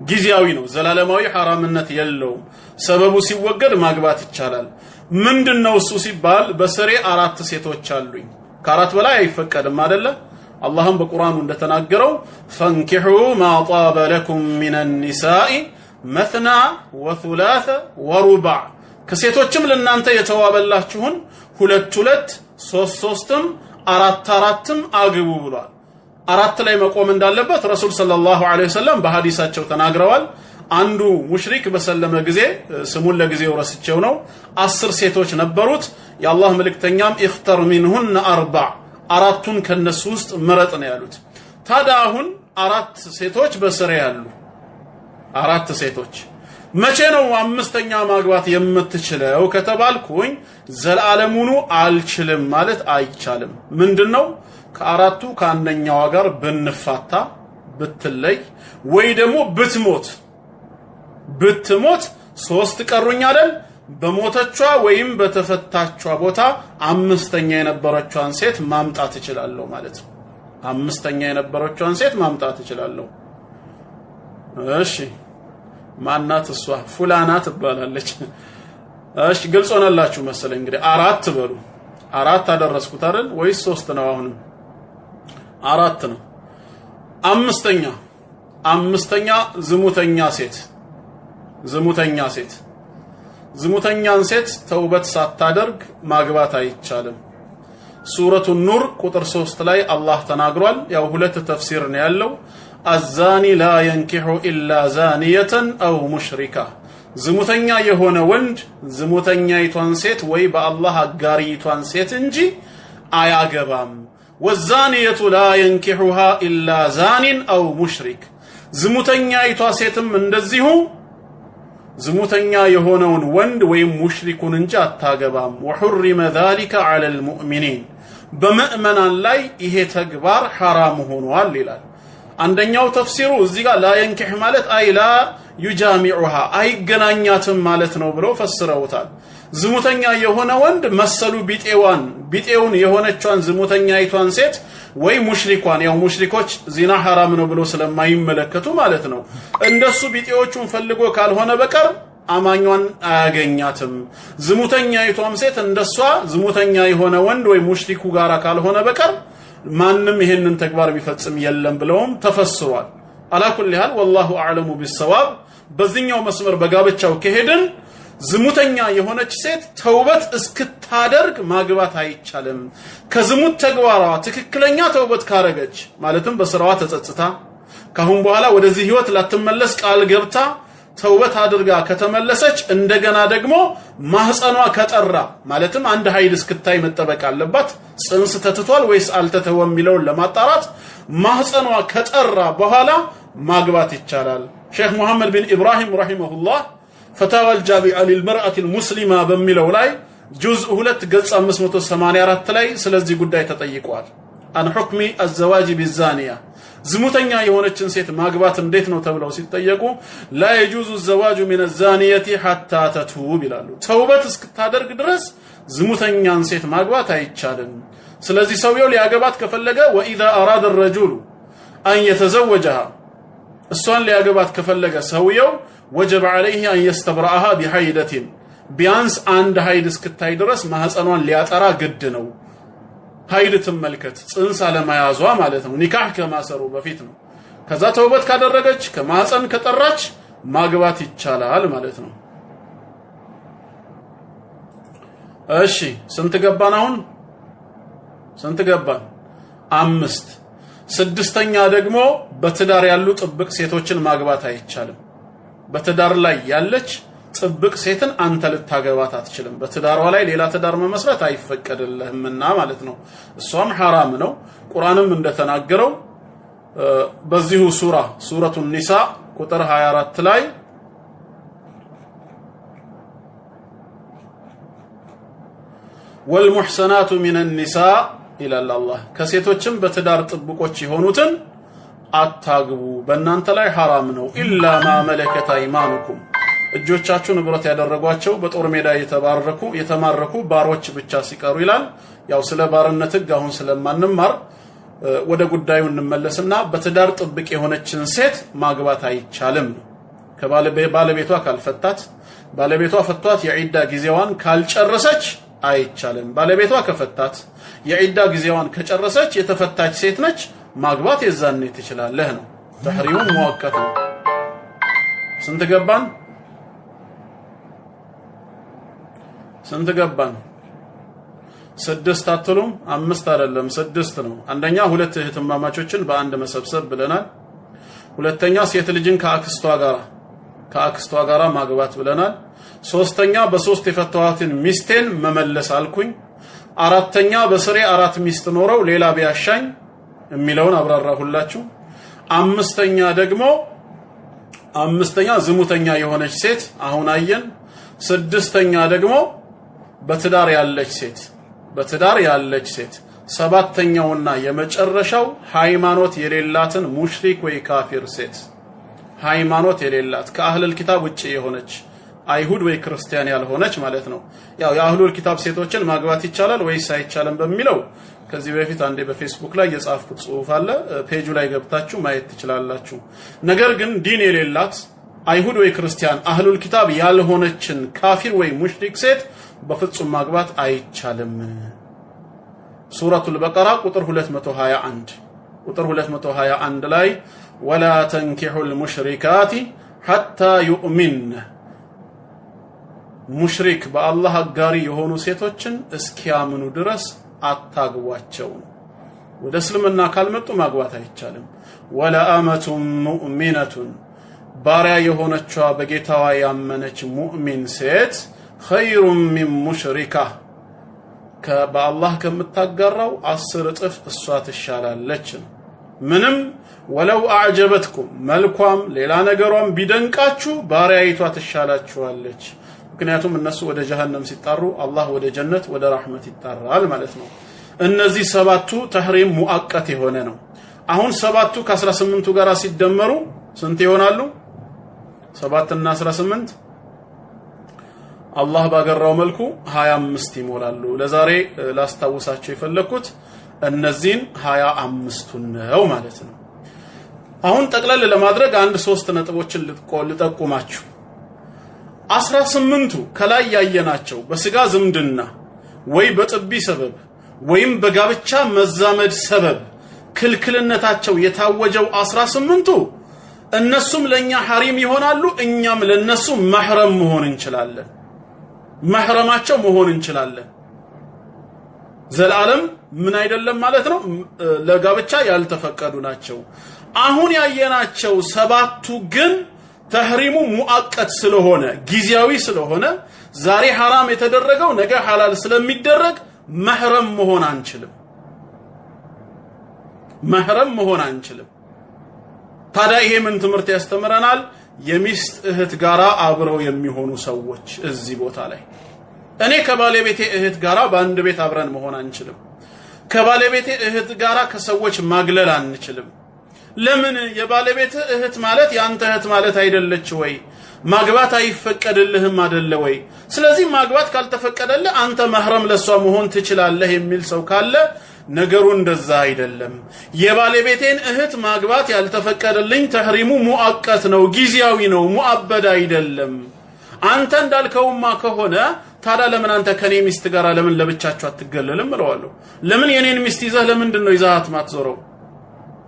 ጊዜያዊ ነው፣ ዘላለማዊ ሐራምነት የለውም። ሰበቡ ሲወገድ ማግባት ይቻላል። ምንድነው እሱ ሲባል በስሬ 4 ሴቶች አሉኝ፣ ከ4 በላይ አይፈቀድም አይደለ? አላህም በቁርአኑ እንደተናገረው ፈንኪሑ ማ ጣበ ለኩም ሚነ ኒሳኢ መትና ወثلاث ወሩባዕ፣ ከሴቶችም ለናንተ የተዋበላችሁን 2 3 4 አግቡ ብሏል። 4 ላይ መቆም እንዳለበት ረሱል ሰለላሁ ዐለይሂ ወሰለም በሐዲሳቸው ተናግረዋል። አንዱ ሙሽሪክ በሰለመ ጊዜ ስሙን ለጊዜው ረስቸው ነው 10 ሴቶች ነበሩት። የአላህ መልእክተኛም اختر منهن 4 ከነሱ ውስጥ ምረጥ ነው ያሉት። ታዲያ አሁን 4 ሴቶች በስሬ ያሉ 4 ሴቶች መቼ ነው አምስተኛ ማግባት የምትችለው ከተባልኩኝ ዘላለሙኑ አልችልም ማለት አይቻልም። ምንድነው? ከ4ቱ ከአንደኛው ጋር ብንፋታ ብትለይ ወይ ደግሞ ብትሞት 3 ቀሩኝ አይደል? በሞተቿ ወይም በተፈታቿ ቦታ አምስተኛ የነበረቿን ሴት ማምጣት እችላለሁ ማለት ነው። አምስተኛ የነበረቿን ሴት ማምጣት እችላለሁ። እሺ ማናት እሷ? ፉላና ትባላለች። እሺ ግልጽ ሆነላችሁ መሰለኝ። እንግዲህ 4 በሉ። 4 አደረስኩት አይደል ወይስ 3 ነው? አሁንም 4 ነው። አምስተኛ ዝሙተኛን ሴት ተውበት ሳታደርግ ማግባት አይቻልም። ሱረቱ ኑር ቁጥር 3 ላይ አላህ ተናግሯል። ያው ሁለት ተፍሲር ነው ያለው። አዛኒ ላ ينكح الا زانيه او مشركه፣ ዝሙተኛ የሆነ ወንድ ዝሙተኛይቷን ሴት ወይ በአላህ አጋሪቷን ሴት እንጂ አያገባም። ወዛኒየቱ ላ ينكحها الا زان او مشرك፣ ዝሙተኛይቷ ሴትም እንደዚሁ ዝሙተኛ የሆነውን ወንድ ወይም ሙሽሪኩን እንጂ አታገባም። وحرم ذلك على المؤمنين፣ በመእመናን ላይ ይሄ ተግባር ሐራም ሆኗል ይላል። አንደኛው ተፍሲሩ እዚህ ጋር ላ ينكح ማለት አይ ላ يجامعها አይገናኛትም ማለት ነው ብለው ፈስረውታል። ዝሙተኛ የሆነ ወንድ መሰሉ ቢጤውን የሆነቿን ዝሙተኛይቷን ሴት ወይ ሙሽሪኳን፣ ያው ሙሽሪኮች ዚና ሐራም ነው ብለው ስለማይመለከቱ ማለት ነው፣ እንደሱ ቢጤዎቹን ፈልጎ ካልሆነ በቀር አማኛን አያገኛትም። ዝሙተኛይቷም ሴት እንደሷ ዝሙተኛ የሆነ ወንድ ወይ ሙሽሪኩ ጋራ ካልሆነ በቀር ማንንም ይሄንን ተግባር ቢፈጽም የለም ብለውም ተፈስሯል። አላኩል ይሃል ወላሁ አዕለሙ ቢሰዋብ። በዚህኛው መስመር በጋብቻው ከሄድን ዝሙተኛ የሆነች ሴት ተውበት እስክታደርግ ማግባት አይቻልም። ከዝሙት ተግባሯ ትክክለኛ ተውበት ካረገች ማለትም በስራዋ ተጸጽታ ካሁን በኋላ ወደዚህ ህይወት ላትመለስ ቃል ገብታ ተውበት አድርጋ ከተመለሰች እንደገና ደግሞ ማህፀኗ ከጠራ ማለትም አንድ ኃይል እስክታይ መጠበቅ አለባት። ጽንስ ተትቷል ወይስ አልተተወም የሚለውን ለማጣራት ማህፀኗ ከጠራ በኋላ ማግባት ይቻላል። ሼክ መሐመድ ቢን ኢብራሂም ረሂመሁላህ فتاوى الجامعة للمرأة المسلمة በሚለው ላይ ጁዝእ 2 ገጽ 584 ላይ ስለዚህ ጉዳይ ተጠይቋል። አን ሁክሚ الزواج بالزانية፣ ዝሙተኛ የሆነችን ሴት ማግባት እንዴት ነው ተብለው ሲጠየቁ لا يجوز الزواج من الزانية حتى تتوب ይላሉ። ተውበት እስክታደርግ ድረስ ዝሙተኛን ሴት ማግባት አይቻልም። ስለዚህ ሰውየው ሊያገባት ከፈለገ وإذا أراد الرجل أن يتزوجها፣ እሷን ሊያገባት ከፈለገ ሰውየው وجب عليه أن يستبرأها بحيدة، ቢያንስ አንድ ሀይድ እስክታይ ድረስ ማህፀኗን ሊያጠራ ግድ ነው። ሀይድ ትመልከት፣ ጽንስ አለመያዟ ማለት ነው። ኒካህ ከማሰሩ በፊት ነው። ከዛ ተውበት ካደረገች ከማህፀን ከጠራች ማግባት ይቻላል ማለት ነው። እሺ ስንት ገባን አሁን? 5። ስድስተኛ ደግሞ በትዳር ያሉ ጥብቅ ሴቶችን ማግባት አይቻልም። በትዳር ላይ ያለች ጥብቅ ሴትን አንተ ልታገባት አትችልም በትዳሯ ላይ ሌላ ትዳር መመስረት አይፈቀድልህምና ማለት ነው እሷም حرام ነው ቁርአንም እንደተናገረው በዚሁ ሱረቱ ኒሳ ቁጥር 24 ላይ والمحسنات من النساء الى الله ከሴቶችም በትዳር ጥብቆች የሆኑትን አታግቡ በእናንተ ላይ حرام ነው إلا ما ملكت ايمانكم እጆቻችሁ ንብረት ያደረጓቸው በጦር ሜዳ የተማረኩ ባሮች ብቻ ሲቀሩ ይላል ያው ስለ ባርነት ህግ አሁን ስለማንማር ወደ ጉዳዩ እንመለስና በትዳር ጥብቅ የሆነችን ሴት ማግባት አይቻልም ከባለቤቷ ካልፈታት ባለቤቷ ፈቷት የዒዳ ጊዜዋን ካልጨረሰች አይቻልም ባለቤቷ ከፈታት የዒዳ ጊዜዋን ከጨረሰች የተፈታች ሴት ነች ማግባት የዛኔ ትችላለህ ነው ተህሪሙ ሙአቀት ነው ስንት ገባን 6 አትሉም 5 አይደለም 6 ነው አንደኛ ሁለት እህትማማቾችን በአንድ መሰብሰብ ብለናል ሁለተኛ ሴት ልጅን ከአክስቷ ጋራ ማግባት ብለናል ሶስተኛ በሶስት የፈተዋትን ሚስቴን መመለስ አልኩኝ አራተኛ በስሬ 4 ሚስት ኖረው ሌላ ቢያሻኝ የሚለውን አብራራሁላችሁ አምስተኛ ዝሙተኛ የሆነች ሴት አሁን አየን ስድስተኛ ደግሞ በትዳር ያለች ሴት ሰባተኛውና የመጨረሻው ሃይማኖት የሌላትን ሙሽሪክ ወይ ካፊር ሴት ሃይማኖት የሌላት ከአህለል ኪታብ ውጪ የሆነች አይሁድ ወይ ክርስቲያን ያልሆነች ማለት ነው ያው የአህለል ኪታብ ሴቶችን ማግባት ይቻላል ወይስ አይቻልም በሚለው ከዚህ በፊት አንዴ በፌስቡክ ላይ የጻፍኩት ጽሁፍ አለ ፔጁ ላይ ገብታችሁ ማየት ትችላላችሁ ነገር ግን ዲን የሌላት አይሁድ ወይ ክርስቲያን አህለል ኪታብ ያልሆነችን ካፊር ወይ ሙሽሪክ ሴት በፍጹም ማግባት አይቻልም ሱረቱል በቀራ ቁጥር 221 ላይ ወላ ተንኪሑል ሙሽሪካቲ ሐታ ዩእሚን ሙሽሪክ በአላህ አጋሪ የሆኑ ሴቶችን እስኪያምኑ ድረስ አታግቧቸው ወደ እስልምና ካልመጡ ማግባት አይቻልም ወላ አመቱን ሙእሚነቱን ባሪያ የሆነችዋ በጌታዋ ያመነች ሙእሚን ሴት خير من مشركة በአላህ ከምታጋራው 10 እጥፍ እሷ ትሻላለች ምንም ወለው አዕጀበትኩም መልኳም ሌላ ነገሯም ቢደንቃችሁ ባሪያይቷ ትሻላችኋለች ምክንያቱም እነሱ ወደ ጀሃነም ሲጣሩ አላህ ወደ ጀነት ወደ ረህመት ይጣራል ማለት ነው እነዚህ ሰባቱ ተህሪም ሙአቀት የሆነ ነው አሁን ሰባቱ ከ18ቱ ጋር ሲደመሩ ስንት ይሆናሉ 7 እና 18 አላህ ባገራው መልኩ 25 ይሞላሉ ለዛሬ ላስታውሳችሁ የፈለኩት እነዚህን 25ቱን ነው ማለት ነው አሁን ጠቅለል ለማድረግ አንድ 3 ነጥቦችን ልጠቁማችሁ 18ቱ ከላይ ያየናቸው በስጋ ዝምድና ወይ በጥቢ ሰበብ ወይም በጋብቻ መዛመድ ሰበብ ክልክልነታቸው የታወጀው 18ቱ እነሱም ለኛ ሐሪም ይሆናሉ እኛም ለነሱ መህረም መሆን እንችላለን መህረማቸው መሆን እንችላለን ዘላለም ምን አይደለም ማለት ነው ለጋብቻ ያልተፈቀዱ ናቸው አሁን ያየናቸው ሰባቱ ግን ተህሪሙ ሙአቀት ስለሆነ ጊዜያዊ ስለሆነ ዛሬ حرام የተደረገው ነገ ሐላል ስለሚደረግ መህረም መሆን አንችልም ታዲያ ይሄ ምን ትምህርት ያስተምረናል የሚስት እህት ጋራ አብረው የሚሆኑ ሰዎች እዚህ ቦታ ላይ እኔ ከባለቤቴ እህት ጋራ በአንድ ቤት አብረን መሆን አንችልም ከባለቤቴ እህት ጋራ ከሰዎች ማግለል አንችልም ለምን የባለቤቴ እህት ማለት ያንተ እህት ማለት አይደለች ወይ ማግባት አይፈቀድልህም አይደለ ወይ ስለዚህ ማግባት ካልተፈቀደለ አንተ መህረም ለሷ መሆን ትችላለህ የሚል ሰው ካለ ነገሩ እንደዛ አይደለም የባለቤቴን እህት ማግባት ያልተፈቀደልኝ ተህሪሙ ሙአቀት ነው ጊዜያዊ ነው ሙአበድ አይደለም አንተ እንዳልከውማ ከሆነ ታዲያ ለምን አንተ ከኔ ሚስት ጋር ለምን ለብቻችሁ አትገለልም እለዋለሁ ለምን የኔን ሚስት ይዘህ ለምንድነው ይዛት ማትዞረው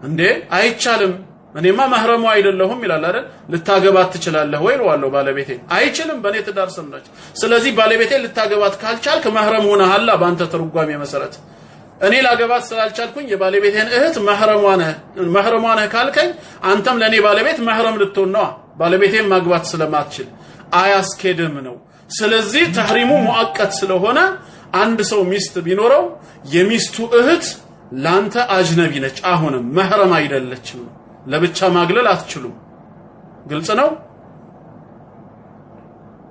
እንዴ አይቻልም እኔማ መህረሙ አይደለሁም ይላል አይደል ልታገባት ትችላለህ ወይ እለዋለሁ ባለቤቴ አይችልም በኔ ትዳር ሰምናች ስለዚህ ባለቤቴ ልታገባት ካልቻልክ መህረም ሆነሃል ባንተ ተርጓሚ መሰረት እኔ ላገባት ስላልቻልኩኝ የባለቤቴን እህት መህረሟ ነህ ካልከኝ አንተም ለኔ ባለቤት መህረም ልትሆን ነው ባለቤቴን ማግባት ስለማትችል አያስኬድም ነው ስለዚህ ተህሪሙ ሙአቀት ስለሆነ አንድ ሰው ሚስት ቢኖረው የሚስቱ እህት ላንተ አጅነቢ ነች አሁንም መህረም አይደለችም ለብቻ ማግለል አትችሉም ግልጽ ነው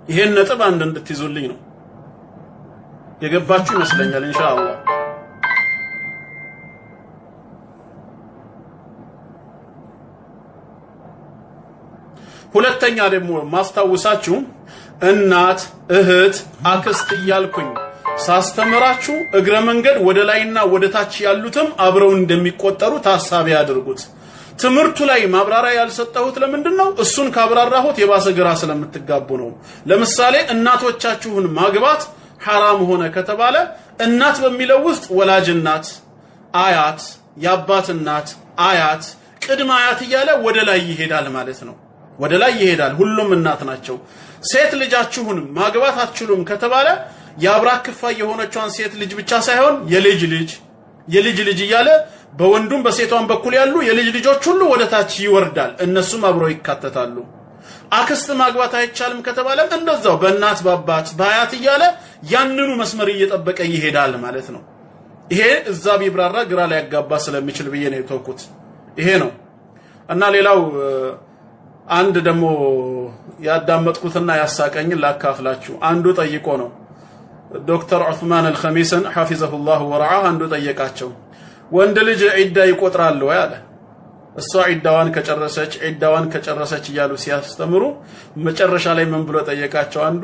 ይሄን ነጥብ አንድ እንድትይዙልኝ ነው የገባችሁ ይመስለኛል ኢንሻአላህ ሁለተኛ ደግሞ ማስተዋወሳችሁ እናት እህት አክስት ይያልኩኝ ሳስተምራችሁ እግረ መንገድ ወደ ላይና ወደ ታች ያሉትም አብረው እንደሚቆጠሩ ታሳቢ አድርጉት ትምርቱ ላይ ማብራሪያ ያልሰጠሁት ለምንድነው እሱን ካብራራሁት የባሰ ግራ ስለምትጋቡ ነው ለምሳሌ እናቶቻችሁን ማግባት حرام ሆነ ከተባለ እናት በሚለው ውስጥ ወላጅ እናት አያት ያባት እናት አያት ቅድመ አያት ይያለ ወደ ላይ ይሄዳል ማለት ነው ወደ ላይ ይሄዳል ሁሉም እናት ናቸው ሴት ልጃችሁን ማግባት አትችሉም ከተባለ ያብራክ ክፋይ የሆነቿን ሴት ልጅ ብቻ ሳይሆን የልጅ ልጅ ይያለ በወንዱም በሴቷም በኩል ያሉ የልጅ ልጆች ሁሉ ወደ ታች ይወርዳል እነሱም አብረው ይካተታሉ አክስት ማግባት አይቻልም ከተባለ እንደዛው በእናት ባባት ባያት ይያለ ያንኑ መስመር እየጠበቀ ይሄዳል ማለት ነው ይሄ እዛ ቢብራራ ግራ ላይ ያጋባ ስለሚችል በየ ነው የተወኩት ይሄ ነው እና ሌላው አንድ ደሞ ያዳመጥኩትና ያሳቀኝ ላካፍላችሁ አንዱ ጠይቆ ነው ዶክተር ዑስማን አልኸሚስን حفظه ወራአ አንዱ ጠየቃቸው ወንድ ልጅ ዒዳ ይቆጥራል ወይ አለ እሷ ዒዳዋን ከጨረሰች ይያሉ ሲያስተምሩ መጨረሻ ላይ ምን ብሎ ጠየቃቸው አንዱ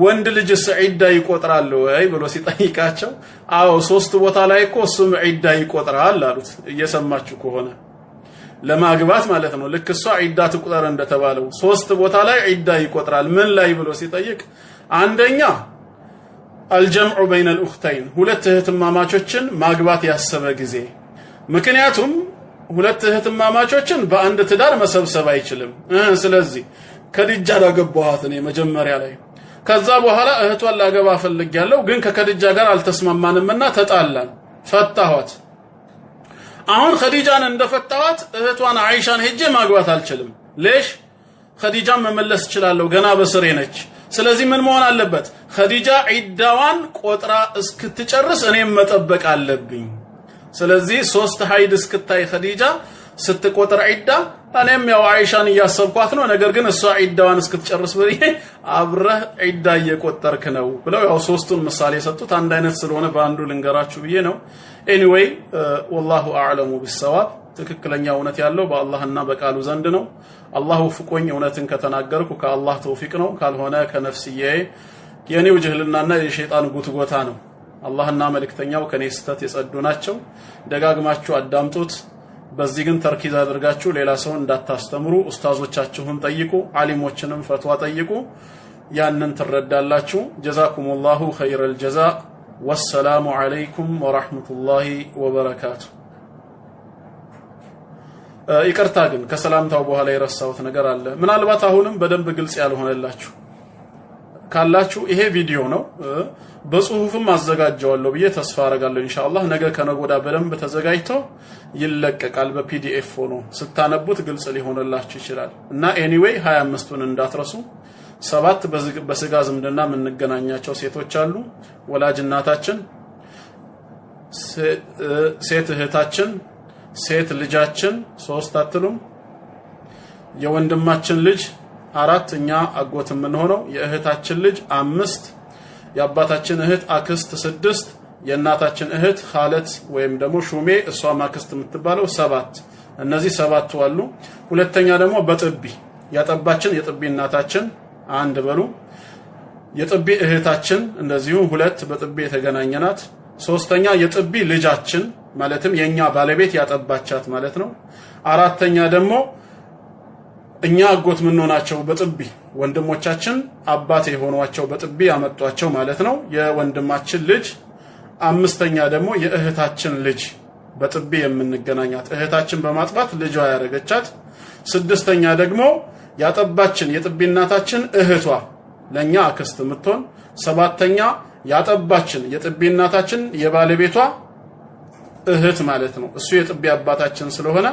ወንድ ልጅ ዒዳ ይቆጥራል ወይ ብሎ ሲጠይቃቸው አዎ ሶስት ቦታ ላይ እኮ እሱም ዒዳ ይቆጥራል አሉት እየሰማችሁ ከሆነ ለማግባት ማለት ነው ልክ እሷ ዒዳ ትቆጥራ እንደተባለው ሶስት ቦታ ላይ ዒዳ ይቆጥራል ምን ላይ ብሎ ሲጠይቅ አንደኛ الجمع بين الاختين ሁለት እህትማማቾችን ማግባት ያሰበ ጊዜ ምክንያቱም ሁለት እህትማማቾችን በአንድ ትዳር መሰብሰብ አይችልም ስለዚህ ከድጃ ላገባኋት ነው መጀመሪያ ላይ ከዛ በኋላ እህቷን ላገባ ፈልጊያለሁ ግን ከከድጃ ጋር አልተስማማንምና ተጣላን ፈታኋት አሁን ኸዲጃን እንደፈታኋት እህቷን አይሻን ሄጄ ማግባት አልችልም ለሽ ኸዲጃን መመለስ ይችላልው ገና በስሬ ነች ስለዚህ ምን መሆን አለበት ኸዲጃ ዒዳዋን ቆጥራ እስክትጨርስ እኔም መጠበቅ አለብኝ ስለዚህ ሶስት ሀይድ እስክታይ ኸዲጃ ስትቆጥር ዒዳ እኔም ያው አይሻን ያሰብኳት ነው ነገር ግን እሷ ዒዳዋን እስክትጨርስ በሪ አብረህ ዒዳ እየቆጠርክ ነው ብለው ያው ሶስቱን ምሳሌ ሰጡት አንድ አይነት ስለሆነ በአንዱ ልንገራችሁ ብዬ ነው anyway والله اعلم بالصواب ትክክለኛ እውነት ያለው በአላህና በቃሉ ዘንድ ነው አላህ ወፍቆኝ እውነትን ከተናገርኩ ከአላህ ተውፊቅ ነው ካልሆነ ከነፍስዬ የኔው ጅህልናና የሸይጣን ጉትጎታ ነው አላህና መልእክተኛው ከኔ ስተት የጸዱ ናቸው ደጋግማችሁ አዳምጡት በዚህ ግን ተርኪዝ አድርጋችሁ ሌላ ሰው እንዳታስተምሩ ኡስታዞቻችሁን ጠይቁ ዓሊሞችንም ፈትዋ ጠይቁ ያንን ትረዳላችሁ ጀዛኩሙላሁ ኸይረል ጀዛ والسلام عليكم ورحمة الله وبركاته ይቅርታ ግን ከሰላምታው በኋላ የረሳሁት ነገር አለ ምናልባት አሁንም በደንብ ግልጽ ያልሆነላችሁ ካላችሁ ይሄ ቪዲዮ ነው በጽሁፍም አዘጋጀዋለሁ ብዬ ተስፋ አረጋለሁ ኢንሻአላህ ነገ ከነጎዳ በደንብ ተዘጋጅቶ ይለቀቃል በፒዲኤፍ ሆኖ ስታነቡት ግልጽ ሊሆንላችሁ ይችላል እና ኤኒዌይ 25ቱን እንዳትረሱ ሰባት በስጋ ዝምድና ምንገናኛቸው ሴቶች አሉ ወላጅ እናታችን ሴት እህታችን ሴት ልጃችን ሶስት አትሉም የወንድማችን ልጅ አራት እኛ አጎት ምን ሆነው የእህታችን ልጅ አምስት የአባታችን እህት አክስት ስድስት የእናታችን እህት ኻለት ወይም ደግሞ ሹሜ እሷ ማክስት የምትባለው ሰባት እነዚህ ሰባቱ አሉ ሁለተኛ ደግሞ በጥቢ ያጠባችን የጥቢ እናታችን አንድ በሉ የጥቢ እህታችን እንደዚሁ ሁለት በጥቢ የተገናኘናት ሶስተኛ የጥቢ ልጃችን ማለትም የኛ ባለቤት ያጠባቻት ማለት ነው አራተኛ ደግሞ እኛ አጎት ምን ሆናቸው በጥቢ ወንድሞቻችን አባቴ ሆነዋቸው በጥቢ ያመጧቸው ማለት ነው የወንድማችን ልጅ አምስተኛ ደግሞ የእህታችን ልጅ በጥቢ የምንገናኛት እህታችን በማጥባት ልጇ ያረጋቻት ስድስተኛ ደግሞ ያጠባችን የጥቢ እናታችን እህቷ ለኛ አክስት ምትሆን ሰባተኛ ያጠባችን የጥቢ እናታችን የባለቤቷ እህት ማለት ነው እሱ የጥቢ አባታችን ስለሆነ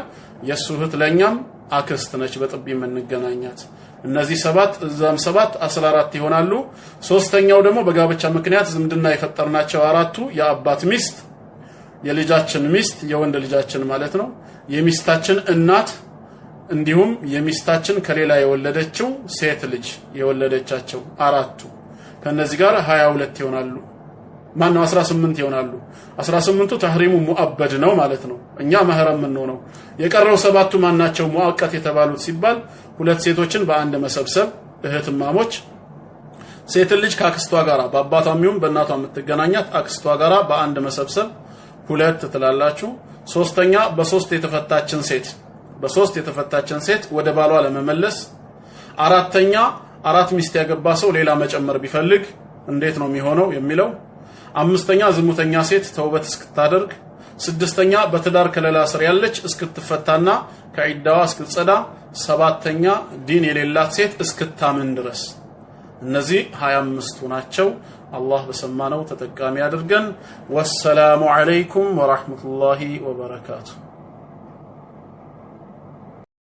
የሱ እህት ለኛም አክስት ነች በጥቢ የምንገናኛት እነዚህ 7 እዛም 7 14 ይሆናሉ ሶስተኛው ደግሞ በጋብቻ ምክንያት ዝምድና የፈጠርናቸው አራቱ የአባት ሚስት የልጃችን ሚስት የወንድ ልጃችን ማለት ነው የሚስታችን እናት እንዲሁም የሚስታችን ከሌላ የወለደችው ሴት ልጅ የወለደቻቸው አራቱ ከነዚህ ጋር 22 ይሆናሉ ማነው 18 ይሆናሉ 18ቱ ተህሪሙ ሙአበድ ነው ማለት ነው እኛ መህረም ነው የቀረው ሰባቱ ማናቸው ሙአቀት የተባሉት ሲባል ሁለት ሴቶችን በአንድ መሰብሰብ እህትማሞች ሴት ልጅ ከአክስቷ ጋራ በአባቷም ይሁን በእናቷ የምትገናኛት አክስቷ ጋራ በአንድ መሰብሰብ ሁለት ትላላችሁ ሶስተኛ በሶስት የተፈታችን ሴት ወደ ባሏ ለመመለስ አራተኛ አራት ሚስት ያገባ ሰው ሌላ መጨመር ቢፈልግ እንዴት ነው የሚሆነው የሚለው አምስተኛ ዝሙተኛ ሴት ተውበት እስክታደርግ ስድስተኛ በትዳር ከለላ ስር ያለች እስክትፈታና ከዒዳዋ እስክትጸዳ ሰባተኛ ዲን የሌላት ሴት እስክታምን ድረስ እነዚህ 25 ናቸው አላህ በሰማነው ተጠቃሚ ያድርገን ወሰላሙ ዐለይኩም ወራህመቱላሂ ወበረካቱ